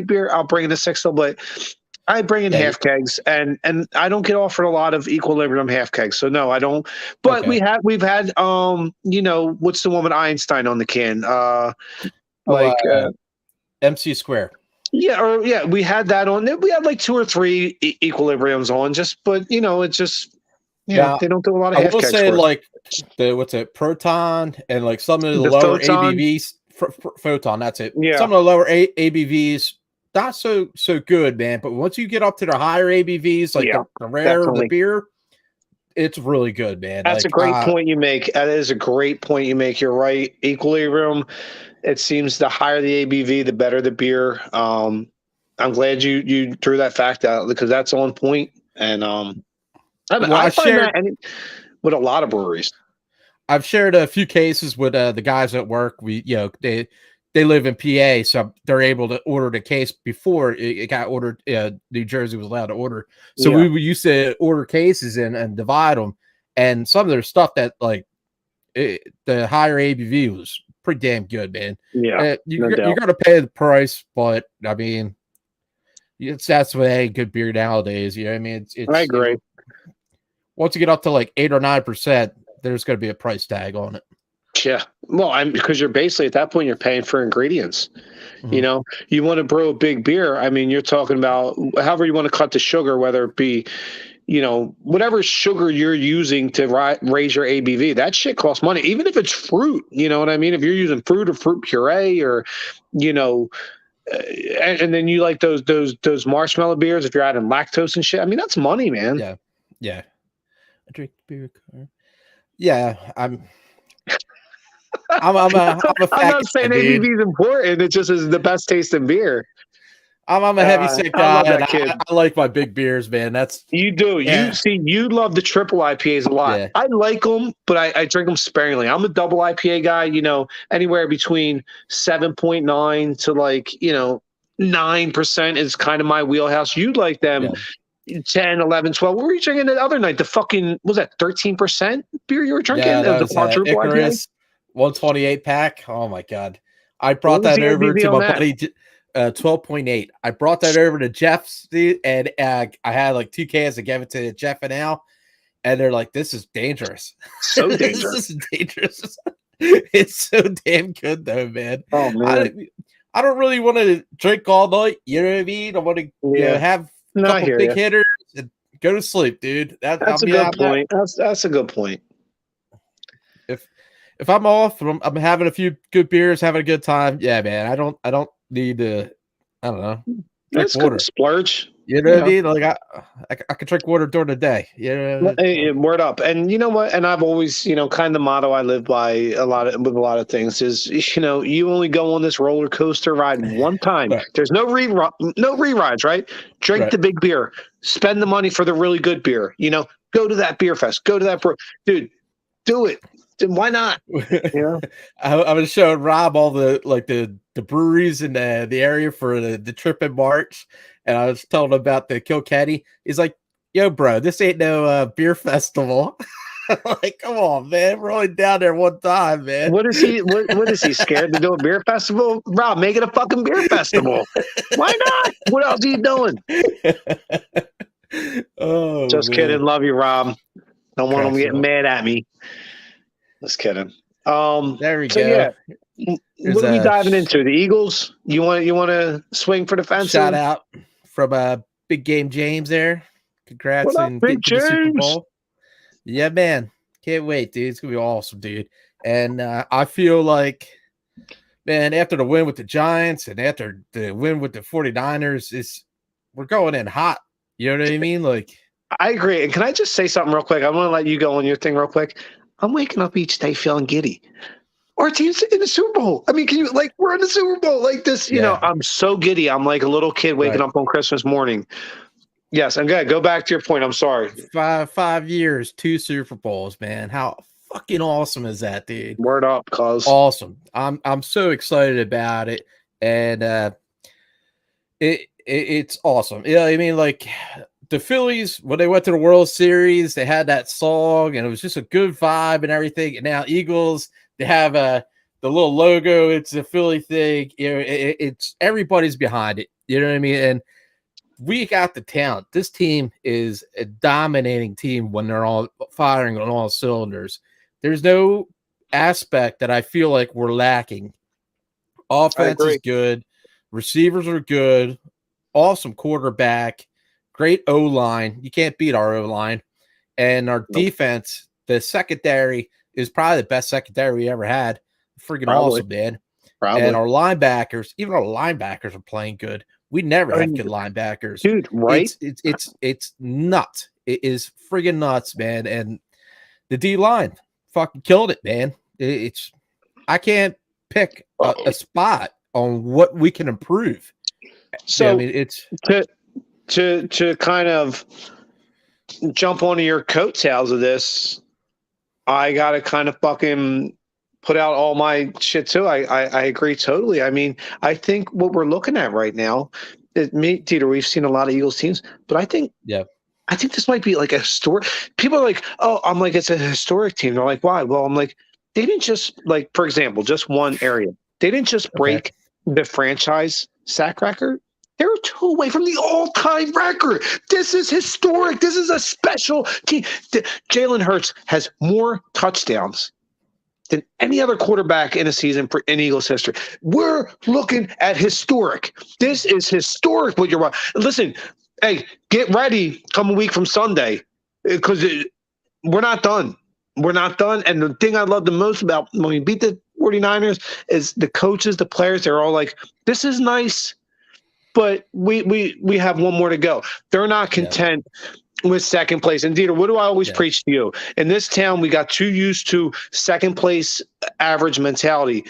beer, I'll bring in a sixtel, but I bring in half kegs, and I don't get offered a lot of Equilibrium half kegs, so no, I don't. But we've had what's the one with Einstein on the can? MC Square. Yeah, we had that on. We had like 2 or 3 Equilibriums on, but it's just they don't do a lot of half kegs. I will say like the Proton and like some of the lower Photon. ABVs. Photon, that's it. Yeah. Some of the lower ABVs. Not so good, man. But once you get up to the higher ABVs, like the rarer the beer, it's really good, man. That's a great point you make. That is a great point you make. You're right. Equilibrium. It seems the higher the ABV, the better the beer. I'm glad you threw that fact out because that's on point. And I find that with a lot of breweries. I've shared a few cases with the guys at work. They live in PA, so they're able to order the case before it got ordered. New Jersey was allowed to order. So we used to order cases and divide them. And some of their stuff that the higher ABV was pretty damn good, man. Yeah. You're going to pay the price, but I mean, that's what good beer nowadays. You know what I mean? I agree. Once you get up to like 8 or 9%, there's going to be a price tag on it. Yeah. Well, because you're basically at that point, you're paying for ingredients. Mm-hmm. You want to brew a big beer. I mean, you're talking about however you want to cut the sugar, whether it be, whatever sugar you're using to raise your ABV, that shit costs money, even if it's fruit. You know what I mean? If you're using fruit or fruit puree or, and then you like those marshmallow beers, if you're adding lactose and shit, I mean, that's money, man. Yeah. Yeah. I drink beer. Yeah. I'm not saying ABV is important. It just is the best tasting beer. I'm a heavy set guy. I like my big beers, man. You do. Yeah. You love the triple IPAs a lot. Yeah. I like them, but I drink them sparingly. I'm a double IPA guy. Anywhere between 7.9 to 9% is kind of my wheelhouse. You like them. Yeah. 10, 11, 12. What were you drinking the other night? The fucking, was that 13% beer you were drinking? Yeah, that was Icarus 128 pack. Oh my God. I brought that over to my buddy, 12.8. I brought that over to Jeff's, and I had like 2 cans. I gave it to Jeff and Al, and they're like, this is dangerous. So dangerous. This is dangerous. It's so damn good though, man. Oh man. I don't really want to drink all night. You know what I mean? I want to have a couple big hitters and go to sleep, dude. That's a good point. That's a good point. If I'm off, I'm having a few good beers, having a good time. Yeah, man. I don't need to. I don't know. Drink water. Splurge. You know what I mean? Like I can drink water during the day. Hey, word up. And you know what? And I've always, kind of the motto I live by with a lot of things is, you only go on this roller coaster ride one time. Right. There's no re-rides, right? Drink the big beer. Spend the money for the really good beer. Go to that beer fest. Go to that dude. Do it. Why not? I was showing Rob all the breweries in the area for the trip in March, and I was telling him about the G.O.A.T. He's like, "Yo, bro, this ain't no beer festival." Like, come on, man, we're only down there one time, man. What is he? What is he scared to do a beer festival? Rob, make it a fucking beer festival. Why not? What else are you doing? Oh, just kidding. Love you, Rob. Don't want him getting mad at me. Just kidding. There we go. Yeah. What are we diving into? The Eagles? You want to swing for the fence? Shout out from Big Game James there. Congrats and get to the Super Bowl. Yeah, man. Can't wait, dude. It's gonna be awesome, dude. And I feel like, man, after the win with the Giants and after the win with the 49ers, we're going in hot. You know what I mean? Like, I agree. And can I just say something real quick? I want to let you go on your thing real quick. I'm waking up each day feeling giddy. Our team's in the Super Bowl. I mean, we're in the Super Bowl like this, I'm so giddy. I'm like a little kid waking up on Christmas morning. Yes. I'm good. Go back to your point. I'm sorry. 5 years, 2 Super Bowls, man. How fucking awesome is that, dude? Word up, cuz. Awesome. I'm so excited about it. And it's awesome. Yeah, I mean, like the Phillies, when they went to the World Series, they had that song, and it was just a good vibe and everything. And now Eagles, they have the little logo. It's a Philly thing. You know, it's everybody's behind it. You know what I mean? And we got the talent. This team is a dominating team when they're all firing on all cylinders. There's no aspect that I feel like we're lacking. Offense is good. Receivers are good. Awesome quarterback. Great O-line. You can't beat our O-line. And our defense, the secondary, is probably the best secondary we ever had. Freaking awesome, man. And our linebackers, even our linebackers are playing good. We never had good linebackers. Dude, right? It's nuts. It is friggin' nuts, man. And the D-line fucking killed it, man. I can't pick a spot on what we can improve. So yeah, I mean, it's to kind of jump onto your coattails of this, I gotta kind of fucking put out all my shit too. I agree totally. I mean, I think what we're looking at right now, DeeTer, we've seen a lot of Eagles teams, but I think this might be like a historic. People are like, oh, I'm like, it's a historic team. They're like, why? Well, I'm like, they didn't just, like, for example, just one area. They didn't just break the franchise sack record. They were 2 away from the all-time record. This is historic. This is a special team. Jalen Hurts has more touchdowns than any other quarterback in a season in Eagles history. We're looking at historic. This is historic what you're – listen, hey, get ready come a week from Sunday because we're not done. We're not done. And the thing I love the most about when we beat the 49ers is the coaches, the players, they're all like, this is nice, but we have one more to go. They're not content with second place. And DeeTer, what do I always preach to you? In this town, we got too used to second place average mentality.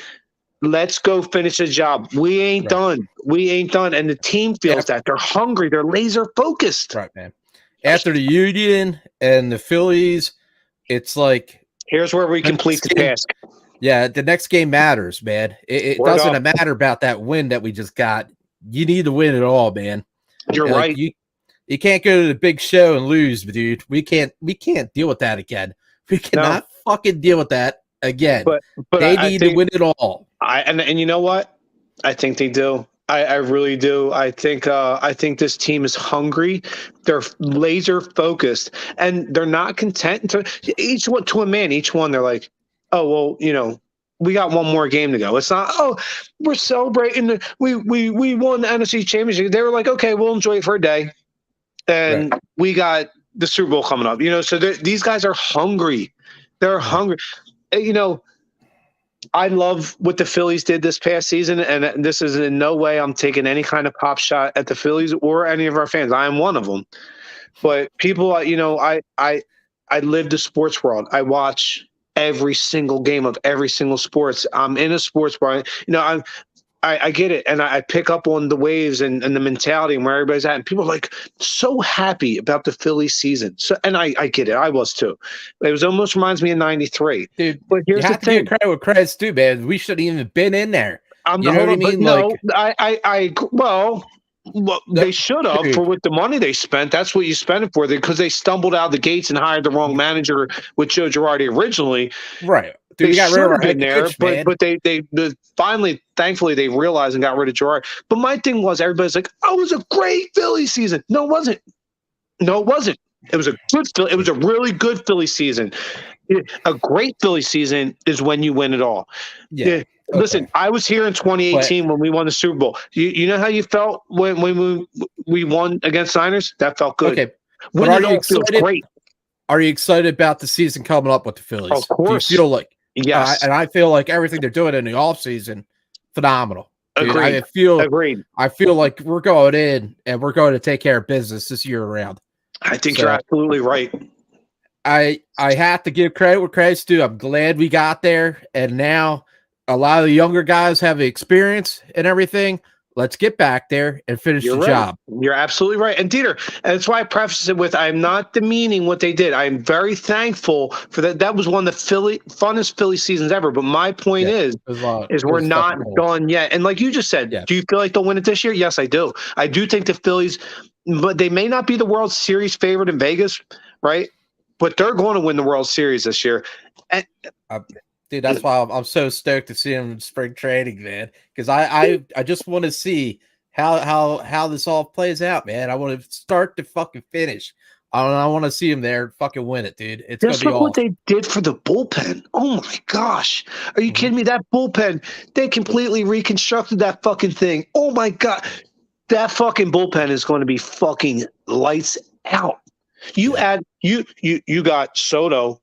Let's go finish the job. We ain't done. We ain't done. And the team feels that. They're hungry. They're laser focused. Right, man. After the Union and the Phillies, it's like here's where we complete the task. Yeah, the next game matters, man. It doesn't matter about that win that we just got. You need to win it all, man. You're right. You can't go to the big show and lose, dude. We can't deal with that again. We cannot fucking deal with that again. But they need to win it all. And you know what? I think they do. I really do. I think this team is hungry. They're laser focused, and they're not content to each one to a man. Each one, they're like, oh well, you know, we got one more game to go. It's not, oh, we're celebrating. We won the NFC Championship. They were like, okay, we'll enjoy it for a day, and we got the Super Bowl coming up. You know, so these guys are hungry. They're hungry. You know. I love what the Phillies did this past season, and this is in no way I'm taking any kind of pop shot at the Phillies or any of our fans. I am one of them. But people, you know, I live the sports world. I watch every single game of every single sports. I'm in a sports bar. You know, I get it, and I pick up on the waves and the mentality and where everybody's at. And people are like so happy about the Phillies season. So, and I get it. I was too. It was almost reminds me of '93. Dude, but here's the thing: credit with credit's due, man. We shouldn't even been in there. You know what I mean? They should have for with the money they spent. That's what you spent it for, because they stumbled out of the gates and hired the wrong manager with Joe Girardi originally. Right. Dude, they got rid of our head coach, but they finally, thankfully, they realized and got rid of Girardi. But my thing was, everybody's like, "Oh, it was a great Philly season." No, it wasn't. No, it wasn't. It was a good. It was a really good Philly season. A great Philly season is when you win it all. Yeah. Listen, I was here in 2018 when we won the Super Bowl. You know how you felt when we won against Niners? That felt good. Okay. Winning it all feels great. Are you excited about the season coming up with the Phillies? Of course. Do you feel like? Yes. And I feel like everything they're doing in the offseason, phenomenal. Agreed. Agreed. I feel like we're going in and we're going to take care of business this year around. I think you're absolutely right. I have to give credit where credit's due. I'm glad we got there, and now a lot of the younger guys have the experience and everything. Let's get back there and finish You're the right. job. You're absolutely right. And DeeTer, and that's why I preface it with I'm not demeaning what they did. I'm very thankful for that. That was one of the funnest Philly seasons ever. But my point Yeah, is it we're was not fucking cool. done yet. And like you just said, Yeah. do you feel like they'll win it this year? Yes, I do. I do think the Phillies, but they may not be the World Series favorite in Vegas, right? But they're going to win the World Series this year. And dude, that's why I'm so stoked to see him in spring training, man. Because I just want to see how this all plays out, man. I want to start to fucking finish. I want to see him there, fucking win it, dude. It's just gonna be look what awesome. they did for the bullpen. Oh my gosh. Are you kidding me? That bullpen, they completely reconstructed that fucking thing. Oh my God. That fucking bullpen is going to be fucking lights out. You add you got Soto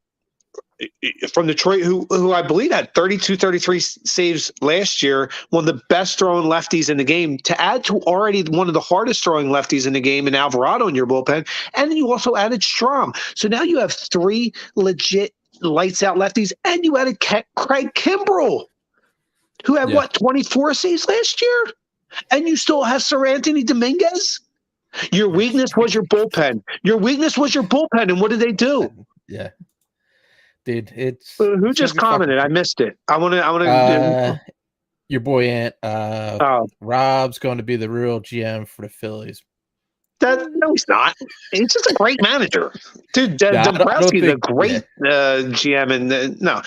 from Detroit, who I believe had 32, 33 saves last year, one of the best throwing lefties in the game, to add to already one of the hardest throwing lefties in the game in Alvarado in your bullpen. And then you also added Strom. So now you have 3 legit lights out lefties, and you added Craig Kimbrell, who had 24 saves last year? And you still have Sir Anthony Dominguez? Your weakness was your bullpen. Your weakness was your bullpen. And what did they do? Yeah. Dude, who just commented? I missed it. I want to. Your boy Ant. Rob's going to be the real GM for the Phillies. No, he's not. He's just a great manager, dude. Dombrowski's a great GM, and no,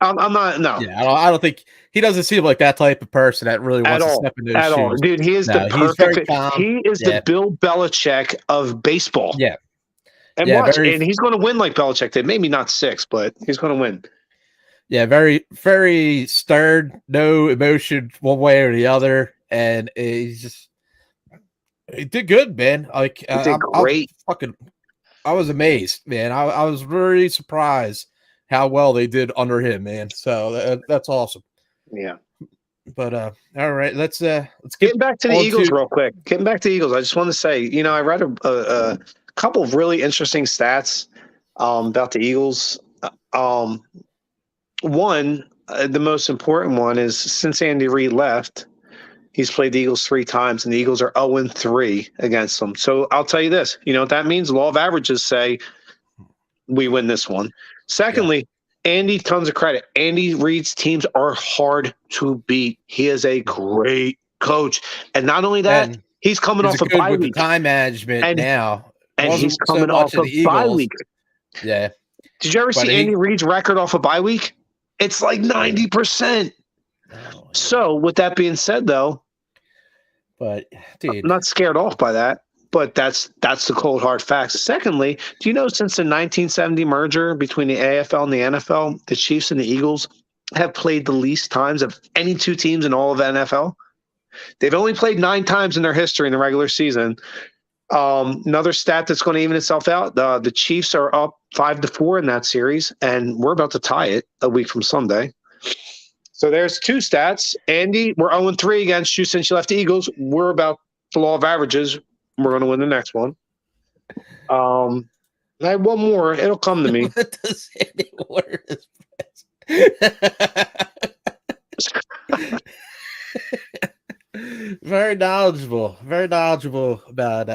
I'm not. No, yeah, I don't think he doesn't seem like that type of person that really wants to step into his shoes. Dude. He is the perfect. He is the Bill Belichick of baseball. Yeah. And watch, and he's going to win like Belichick did. Maybe not 6, but he's going to win. Yeah, very, very stern, no emotion one way or the other, and he did good, man. Like, he did great. I was amazed, man. I was really surprised how well they did under him, man. So that's awesome. Yeah. But all right, let's get back to the Eagles real quick. Getting back to the Eagles, I just want to say, I read a couple of really interesting stats about the Eagles. One, the most important one is since Andy Reid left, he's played the Eagles 3 times, and the Eagles are 0-3 against them. So I'll tell you this. You know what that means? Law of averages say we win this one. Secondly, Andy, tons of credit. Andy Reid's teams are hard to beat. He is a great coach. And not only that, he's coming off a bye week. Time management now. And he's coming off a bye week. Yeah. Did you ever see Andy Reid's record off a bye week? It's like 90%. So with that being said, though, but dude, I'm not scared off by that. But that's the cold hard facts. Secondly, do you know since the 1970 merger between the AFL and the NFL, the Chiefs and the Eagles have played the least times of any 2 teams in all of the NFL? They've only played 9 times in their history in the regular season. Another stat that's going to even itself out, the Chiefs are up 5-4 in that series, and we're about to tie it a week from Sunday. So there's 2 stats. Andy, we're 0-3 against you since you left the Eagles. We're about the law of averages. We're going to win the next one. I have one more. It'll come to me. What does Andy order his Very knowledgeable about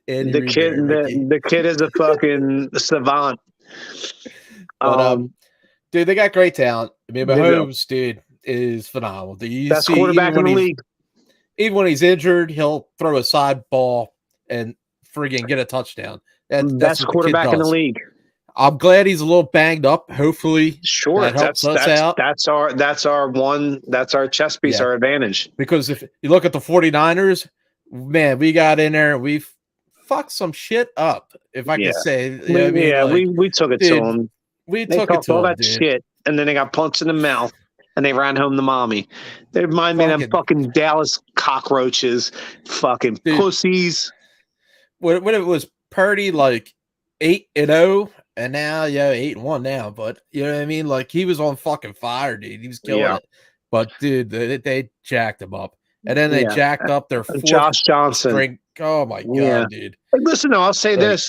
Andy the kid. The kid is a fucking savant. But, dude, they got great talent. I mean, Mahomes, dude, is phenomenal. Best quarterback in the league. Even when he's injured, he'll throw a side ball and friggin' get a touchdown. That's best quarterback in the league. I'm glad he's a little banged up. Hopefully, sure, that helps us out. That's our chess piece, our advantage. Because if you look at the 49ers, man, we got in there and we fucked some shit up. If I could say, we took it to them. We took it to all that shit, and then they got punched in the mouth. And they ran home to mommy. They remind me of them fucking Dallas cockroaches, fucking pussies. When it was Purdy like 8-0, and now 8-1 now. But you know what I mean? Like he was on fucking fire, dude. He was killing it. But dude, they jacked him up, and then they jacked up their 4th Josh Johnson. Oh my god, dude! Hey, listen, I'll say this.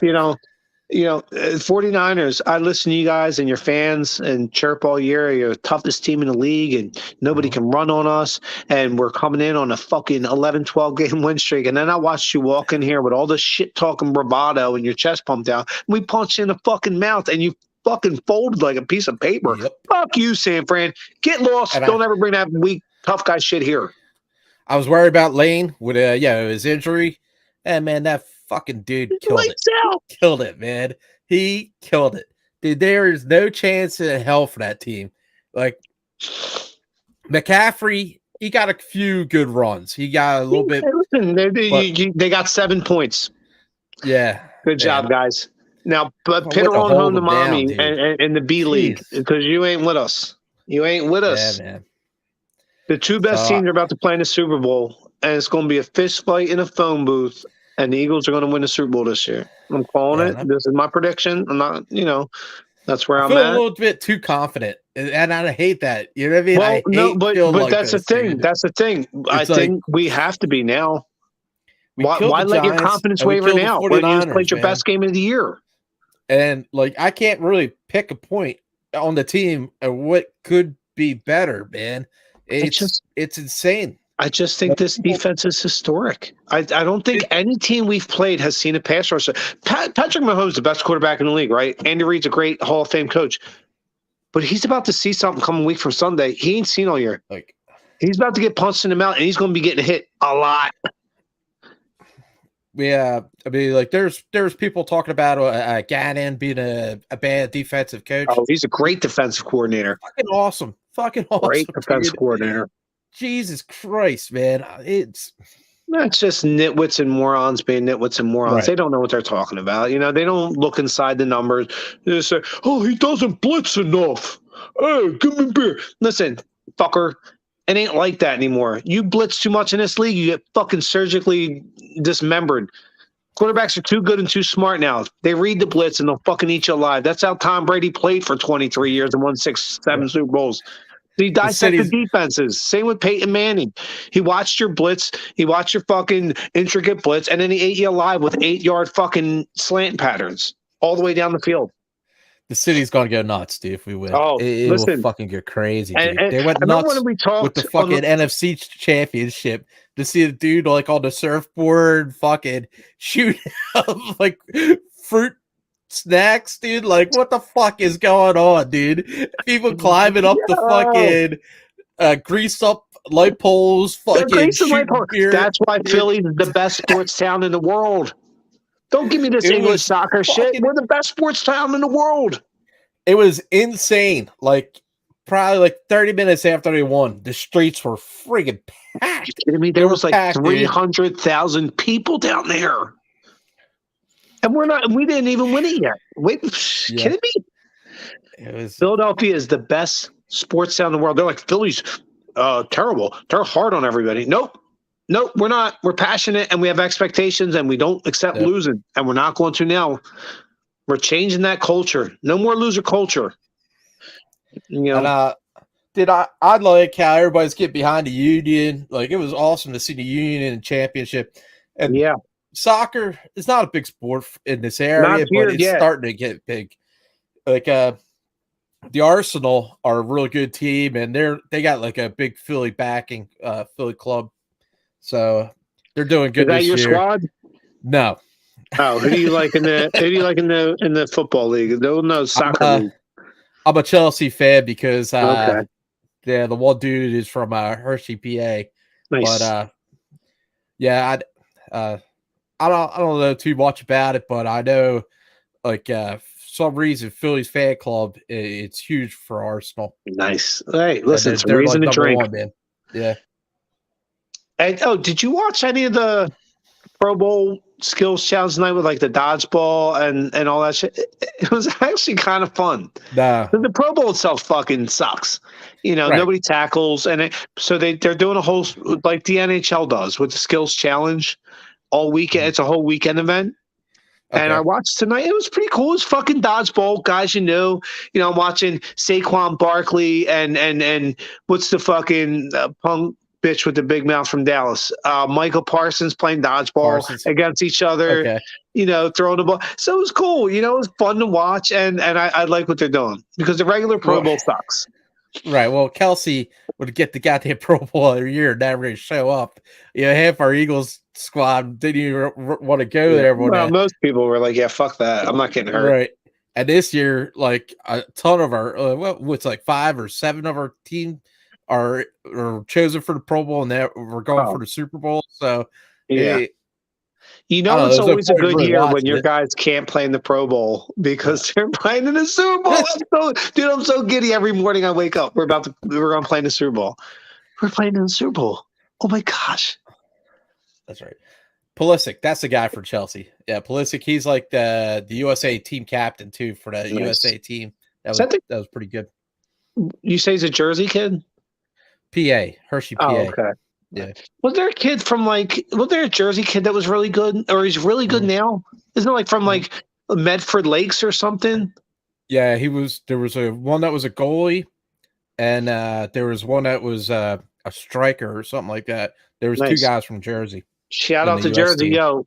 49ers, I listen to you guys and your fans and chirp all year. You're the toughest team in the league and nobody can run on us. And we're coming in on a fucking 11, 12 game win streak. And then I watched you walk in here with all this shit talking bravado and your chest pumped out. We punched you in the fucking mouth and you fucking folded like a piece of paper. Yep. Fuck you, San Fran. Get lost. And Don't ever bring that weak, tough guy shit here. I was worried about Lane with his injury. And man, that fucking dude killed it. Killed it, man. He killed it. Dude, there is no chance in hell for that team. Like McCaffrey, he got a few good runs. He got a little bit. Listen, they got 7 points. Yeah. Good job, guys. Now, but pitter on home to mommy and the B League because you ain't with us. You ain't with us. Yeah, man. The two best teams are about to play in the Super Bowl, and it's going to be a fist fight in a phone booth, and the Eagles are going to win the Super Bowl this year. I'm calling it. This is my prediction. I'm not, that's where I'm at. A little bit too confident, and I hate that. You know what I mean? Well, no, but that's the thing. Dude. That's the thing. I think we have to be now. Why let your confidence waver now when you played your best game of the year? And I can't really pick a point on the team of what could be better, man. It's insane. I just think this defense is historic. I don't think any team we've played has seen a pass rusher. Patrick Mahomes is the best quarterback in the league, right? Andy Reid's a great Hall of Fame coach. But he's about to see something coming week from Sunday he ain't seen all year. He's about to get punched in the mouth, and he's going to be getting hit a lot. Yeah, I mean, there's people talking about Gannon being a bad defensive coach. Oh, he's a great defensive coordinator. Fucking awesome. Great defensive coordinator. Jesus Christ, man. It's just nitwits and morons being nitwits and morons. Right. They don't know what they're talking about. They don't look inside the numbers. They say, oh, he doesn't blitz enough. Hey, give me a beer. Listen, fucker, it ain't like that anymore. You blitz too much in this league, you get fucking surgically dismembered. Quarterbacks are too good and too smart now. They read the blitz and they'll fucking eat you alive. That's how Tom Brady played for 23 years and won 7 Super Bowls. He dissected defenses. Same with Peyton Manning. He watched your blitz. He watched your fucking intricate blitz, and then he ate you alive with 8-yard fucking slant patterns all the way down the field. The city's going to go nuts, dude, if we win. Oh, it will fucking get crazy, dude. They went nuts with the fucking NFC championship to see the dude on the surfboard fucking shoot fruit snacks, dude. What the fuck is going on, dude? People climbing up the fucking grease up light poles, fucking beer. That's why Philly's the best sports town in the world. Don't give me this English soccer shit. We're the best sports town in the world. It was insane. Probably 30 minutes after they won, the streets were friggin' packed. You kidding me? There was 300,000 people down there. And we didn't even win it yet. Wait, kidding me? Philadelphia is the best sports town in the world. They're like, Philly's terrible. They're hard on everybody. Nope, we're not. We're passionate and we have expectations and we don't accept losing. And we're not going to now. We're changing that culture. No more loser culture. And, dude, I like how everybody's getting behind the Union. It was awesome to see the Union in the championship. And soccer is not a big sport in this area, but it's starting to get big. The Arsenal are a really good team, and they got a big Philly backing, Philly club. So they're doing good. Is that this your year. Squad? No. Oh, who do you like in the football league? No, soccer league. I'm a Chelsea fan because the one dude is from Hershey, PA. Nice. But I don't know too much about it, but I know for some reason Philly's fan club it's huge for Arsenal. Nice. Hey, listen, it's a reason to drink. Man. Yeah. And, did you watch any of the Pro Bowl skills challenge tonight with the dodgeball and all that shit? It was actually kind of fun. Nah. The Pro Bowl itself fucking sucks. Nobody tackles, and so they're doing a whole like the NHL does with the skills challenge all weekend. It's a whole weekend event. Okay. And I watched tonight. It was pretty cool. It was fucking dodgeball, guys. I'm watching Saquon Barkley and what's the fucking bitch with the big mouth from Dallas. Michael Parsons playing dodgeball against each other. Okay. Throwing the ball. So it was cool. It was fun to watch, and I like what they're doing because the regular Pro Bowl sucks. Right. Well, Kelsey would get the goddamn Pro Bowl every year, never really show up. Half our Eagles squad didn't even want to go there. Well, most people were like, "Yeah, fuck that. I'm not getting hurt." Right. And this year, like a ton of our, what's like 5 or 7 of our team are chosen for the Pro Bowl, and we're going for the Super Bowl. So yeah. It's always a good year when your guys can't play in the Pro Bowl because they're playing in the Super Bowl. I'm so giddy every morning I wake up. We're going to play in the Super Bowl. We're playing in the Super Bowl. Oh my gosh. That's right. Pulisic, that's the guy for Chelsea. Yeah, Pulisic, he's like the USA team captain too for the USA team. That was pretty good. You say he's a Jersey kid? PA, Hershey, PA. Oh, okay. Yeah. Was there a kid from was there a Jersey kid that was really good, or he's really good now? Isn't it from Medford Lakes or something? Yeah, he was. There was one that was a goalie, and there was one that was a striker or something like that. There was 2 guys from Jersey. Shout out to Jersey, yo.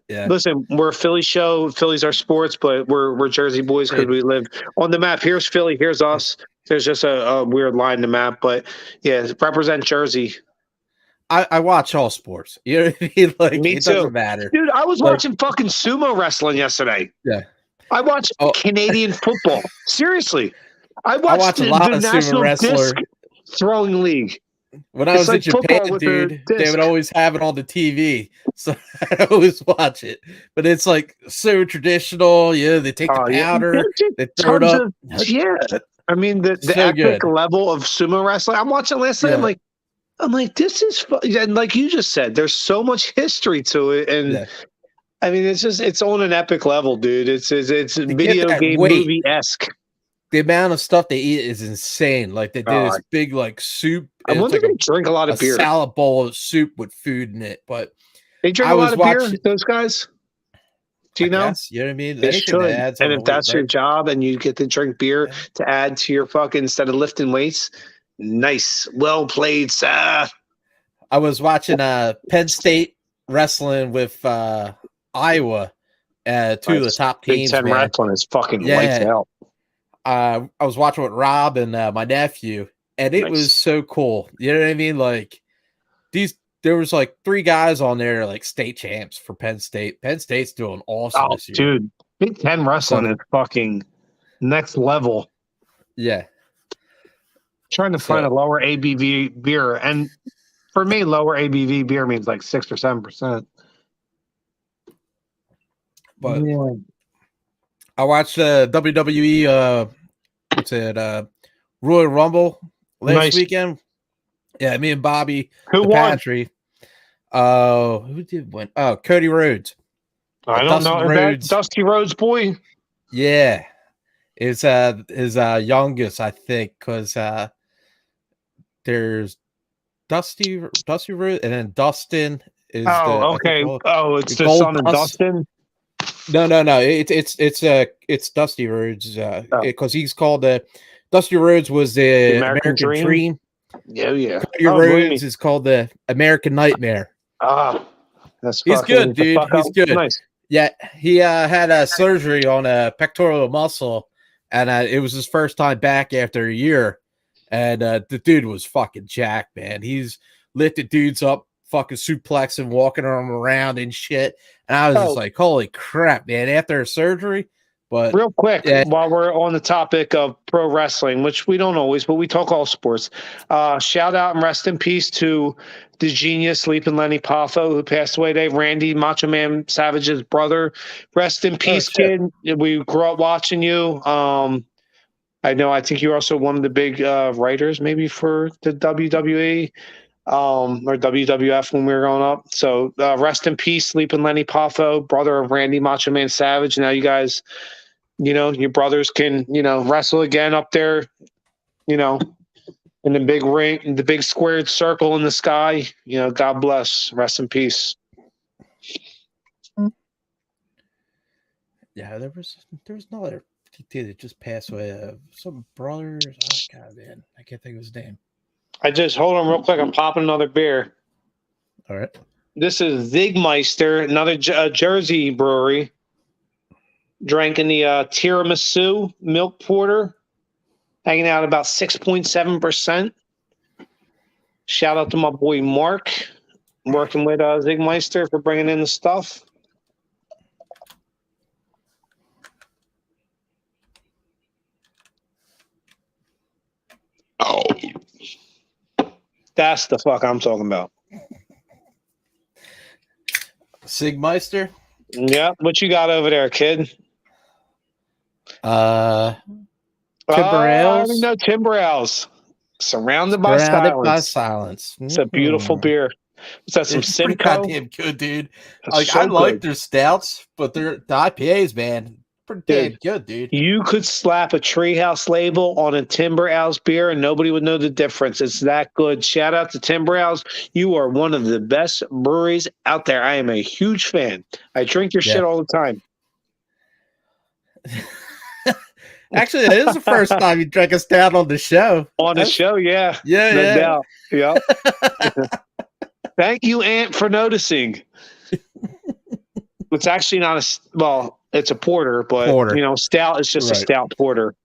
Yeah. Listen, we're a Philly show. Philly's our sports, but we're Jersey boys because we live on the map. Here's Philly. Here's us. There's just a weird line in the map, but yeah, represent Jersey. I watch all sports. You know what I mean? Like, Me it too. doesn't matter. Dude, I was watching fucking sumo wrestling yesterday. Yeah. I watched Canadian football. Seriously. I watched a lot of National sumo wrestler Disc Throwing League. When I was in Japan, dude, they would always have it on the TV. So I always watch it. But it's like so traditional. Yeah, they take the powder, they throw it up. I mean, the epic level of sumo wrestling. I'm watching last night. I'm like, this is fun. And like you just said, there's so much history to it. And I mean, it's on an epic level, dude. It's video game movie-esque. The amount of stuff they eat is insane. Like they did this big soup. I wonder if they drink a lot of beer. Salad bowl of soup with food in it. But they drink a lot of beer, those guys? Do you know? Guess, you know what I mean? They should. And if that's your job and you get to drink beer to add to your fucking instead of lifting weights, nice. Well played, sir. I was watching Penn State wrestling with Iowa, 2 of the top teams. Big Ten wrestling is fucking lights out. I was watching with Rob and my nephew, and it was so cool. You know what I mean? Like there was 3 guys on there, like state champs for Penn State. Penn State's doing awesome this year. Dude, Big Ten wrestling is fucking next level. Yeah. Trying to find a lower ABV beer, and for me, lower ABV beer means like 6 or 7%. But I watched WWE. What's it? Royal Rumble last weekend. Yeah, me and Bobby. Who won? Who did win? Oh, Cody Rhodes. I don't know. Is that Dusty Rhodes' boy? Yeah, it's his youngest, I think, because there's Dusty Rhodes, and then Dustin is. Okay. It's the son of Dustin. No. It's Dusty Rhodes because he's called Dusty Rhodes was the American Dream. Yeah. Cody Rhodes is called the American Nightmare. He's good, dude. He's good. Nice. Yeah, he had a surgery on a pectoral muscle, and it was his first time back after a year. And the dude was fucking jacked, man. He's lifted dudes up, fucking suplexing, walking them around and shit. And I was just like, holy crap, man, after a surgery. But real quick, while we're on the topic of pro wrestling, which we don't always, but we talk all sports, shout out and rest in peace to the genius Sleeping Lenny Poffo, who passed away today. Randy Macho Man Savage's brother. Rest in peace, kid. We grew up watching you. I think you're also one of the big writers maybe for the WWE or WWF when we were growing up. So rest in peace, Sleeping Lenny Poffo, brother of Randy Macho Man Savage. Now you guys, your brothers can, wrestle again up there, in the big ring, the big squared circle in the sky. God bless. Rest in peace. Yeah, there was another that just passed away. Some brothers. Oh God, man, I can't think of his name. I just hold on real quick. I'm popping another beer. All right. This is Zigmeister, another Jersey brewery. Drinking the tiramisu milk porter, hanging out about 6.7%. Shout out to my boy Mark, working with Zigmeister for bringing in the stuff. Oh, that's the fuck I'm talking about. Sigmeister. Yeah, what you got over there, kid? Timber I already ales. know Timber Ales. Surrounded by Surrounded by silence. silence. It's a beautiful beer. Is that some It's pretty Simcoe? goddamn good, dude. That's Like so I like good. their stouts, but the IPAs, man, pretty damn Dude, good, dude. you could slap a Treehouse label on a Timber Ales beer and nobody would know the difference. It's that good. Shout out to Timber Ales. You are one of the best breweries out there. I am a huge fan. I drink your shit all the time. Actually, it is the first time you drank a stout on the show. On the show, yeah. Yeah, No yeah. doubt. Yeah. Thank you, Ant, for noticing. It's actually not a, well, it's a porter, but, you know, stout is just a stout porter.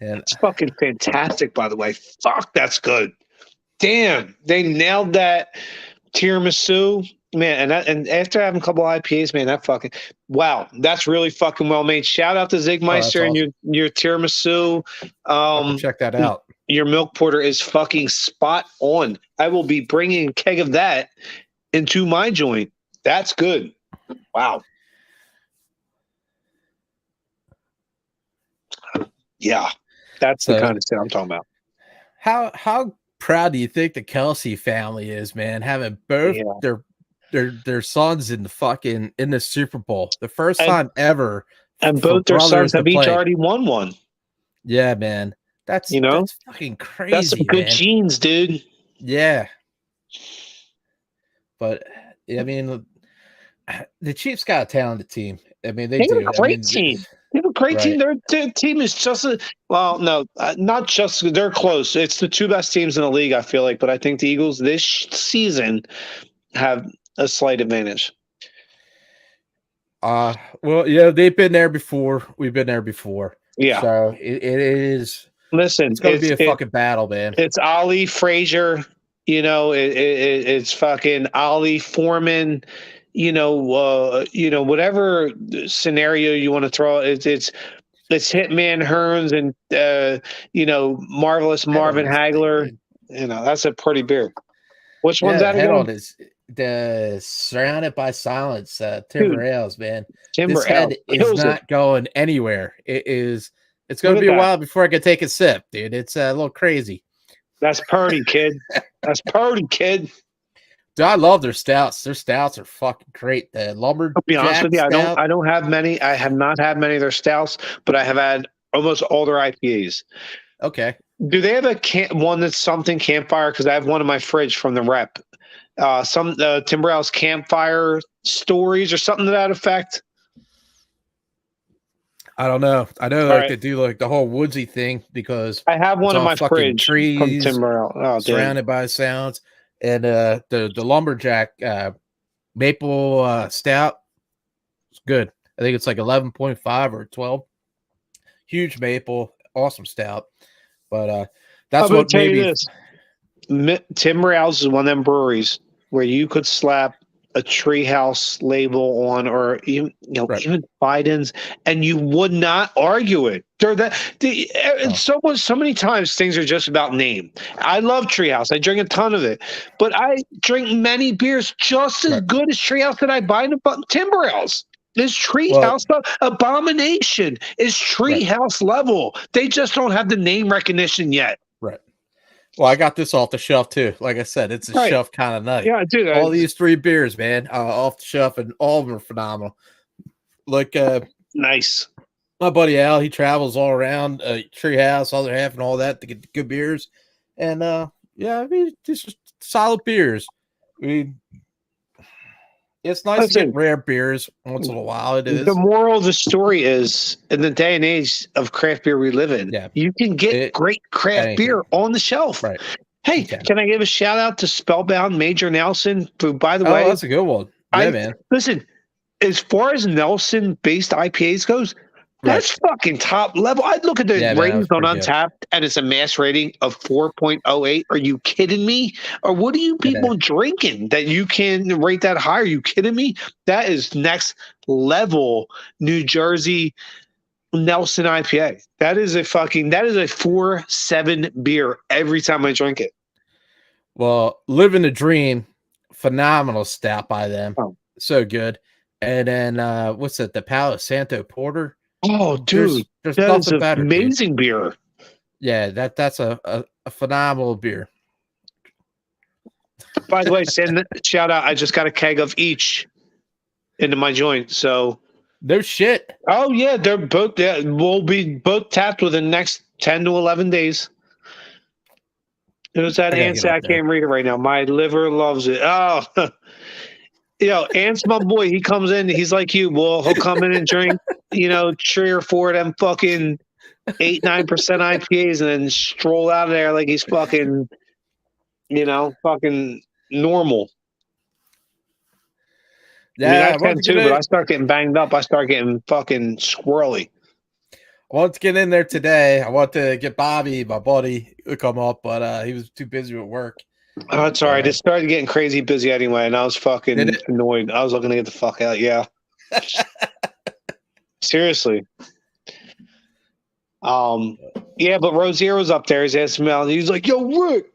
And it's fucking fantastic, by the way. Fuck, that's good. Damn, they nailed that tiramisu, man. And after having a couple IPAs, man, that fucking wow, that's really fucking well made. Shout out to Zigmeister and awesome. your tiramisu. I can check that out. Your milk porter is fucking spot on. I will be bringing a keg of that into my joint. That's good. Wow. Yeah, that's the kind of shit I'm talking about. How proud do you think the Kelsey family is, man? Having both their sons in the Super Bowl, the first time ever, and both their sons have each already won one. Yeah, man, that's fucking crazy. That's some good genes, dude. Yeah, but I mean, the Chiefs got a talented team. I mean, they do. Have a great team. They have a great team. Their team is just not just. They're close. It's the two best teams in the league, I feel like. But I think the Eagles this season have a slight advantage. Well, yeah, they've been there before. We've been there before. Yeah. So it is. Listen, it's going to be a fucking battle, man. It's Ali Frazier. You know, it's fucking Ali Foreman. You know, whatever scenario you want to throw, it's Hitman Hearns and Marvelous Marvin Hagler. You know, that's a pretty beer. Which one's that again? Is the Surrounded by Silence, Timber Ales, man. Timber Ales is not going anywhere. It's going to be a while before I can take a sip, dude. It's a little crazy. That's purdy, kid. That's purdy, kid. Dude, I love their stouts. Their stouts are fucking great. The lumberjack. I'll be honest with you, I don't have many. I have not had many of their stouts, but I have had almost all their IPAs. Okay. Do they have one that's something campfire? Because I have one in my fridge from the rep. Some Timber Ales campfire stories or something to that effect. I don't know. I know they do like the whole woodsy thing because I have one in my fridge trees from Timber Ales. Surrounded by sounds. And the lumberjack maple stout, it's good. I think it's like 11.5 or 12. Huge maple, awesome stout. But that's what maybe. Timber Ales is one of them breweries where you could slap a Treehouse label on, or even Biden's, and you would not argue it. So many times things are just about name. I love Treehouse. I drink a ton of it, but I drink many beers just as good as Treehouse that I buy in Timber Ales. Is Treehouse abomination? Is Treehouse level? They just don't have the name recognition yet. Right. Well, I got this off the shelf too. Like I said, it's a shelf kind of night. Yeah, dude. All these 3 beers, man, off the shelf, and all of them are phenomenal. Like, nice. My buddy Al, he travels all around Treehouse, other half, and all that to get the good beers. And I mean, just solid beers. I mean, It's nice to get rare beers once in a while. It is. The moral of the story is, in the day and age of craft beer we live in, you can get great craft beer on the shelf. Right. Hey, can I give a shout out to Spellbound Major Nelson? Who, by the way, that's a good one. Yeah, man. Listen, as far as Nelson-based IPAs goes, that's fucking top level. I look at the ratings on Untapped, and it's a mass rating of 4.08. Are you kidding me? Or what are you people drinking that you can rate that high? Are you kidding me? That is next level New Jersey Nelson IPA. That is a 4.7 beer every time I drink it. Well, Living the Dream, phenomenal stout by them. Oh. So good. And then what's that? The Palo Santo Porter. Oh, dude, there's that nothing is better. Amazing beer. Yeah, that's a phenomenal beer. By the way, shout out. I just got a keg of each into my joint. So no shit. Oh yeah, they're both. We'll be both tapped within the next 10 to 11 days. It was that Ants. I can't read it right now. My liver loves it. Oh. Ant's my boy. He comes in. He's like you. Well, he'll come in and drink, 3 or 4 of them fucking 8-9% IPAs and then stroll out of there like he's fucking, fucking normal. Yeah, I can too, but I start getting banged up. I start getting fucking squirrely. I want to get in there today. I want to get Bobby, my buddy, to come up, but he was too busy with work. Oh, it's all right. It started getting crazy busy anyway, and I was fucking annoyed. I was looking to get the fuck out. Yeah. Seriously. Yeah, but Rozier was up there. He's asking me out. He's like, "Yo, Rick,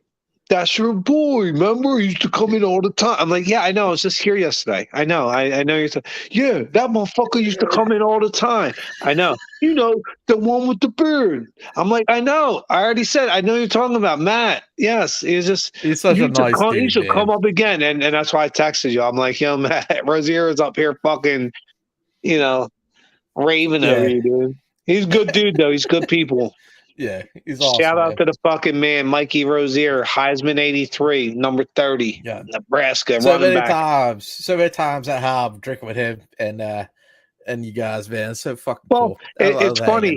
that's your boy. Remember, he used to come in all the time." I'm like, "Yeah, I know. I was just here yesterday. I know. I know you're. Yeah, that motherfucker used to come in all the time. I know. The one with the beard." I'm like, "I know. I already said. I know you're talking about Matt. Yes, he's such a nice dude. He should come up again." And that's why I texted you. I'm like, "Yo, Matt, Rozier is up here fucking, raving over you, dude. He's a good dude, though. He's good people." Yeah, he's awesome. Shout out to the fucking man, Mikey Rozier, Heisman 83, number 30, Nebraska. So many times I have drinking with him and you guys, man. It's so fucking cool. It's funny.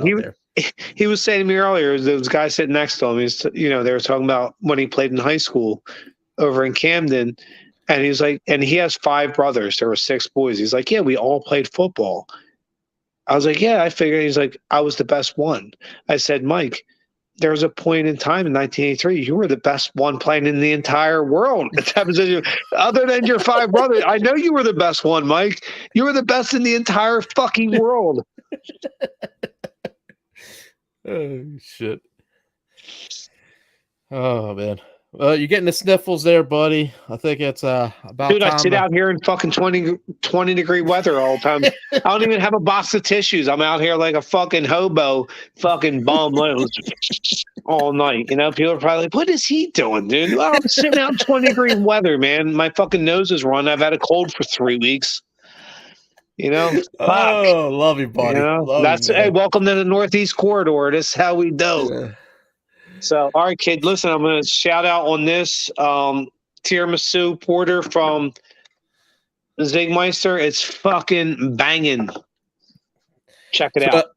He was saying to me earlier, there was a guy sitting next to him. They were talking about when he played in high school over in Camden, and he's like, and he has 5 brothers. There were 6 boys. He's like, yeah, we all played football. I was like, yeah, I figured. He's like, I was the best one. I said, Mike, there was a point in time in 1983, you were the best one playing in the entire world at that position. Other than your 5 brothers, I know you were the best one, Mike. You were the best in the entire fucking world. Oh, shit. Oh, man. Well, you're getting the sniffles there, buddy. I think it's about Dude, time. I sit out here in fucking 20 degree weather all the time. I don't even have a box of tissues. I'm out here like a fucking hobo, fucking bum all night. People are probably like, what is he doing, dude? Well, I'm sitting out in 20 degree weather, man. My fucking nose is run. I've had a cold for 3 weeks. Oh, love you, buddy. Hey, welcome to the Northeast Corridor. This is how we do. Yeah. So, all right, kid, listen, I'm going to shout out on this tiramisu porter from Zigmeister. It's fucking banging. Check it out.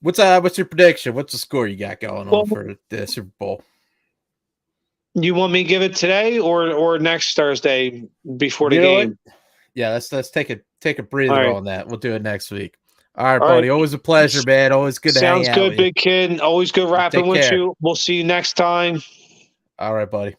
What's your prediction? What's the score you got going on for the Super Bowl? You want me to give it today or next Thursday before the game? Yeah, let's take a breather on that. We'll do it next week. All right, buddy. Always a pleasure, man. Always good to hang out. Sounds good, big kid. Always good rapping with you. We'll see you next time. All right, buddy.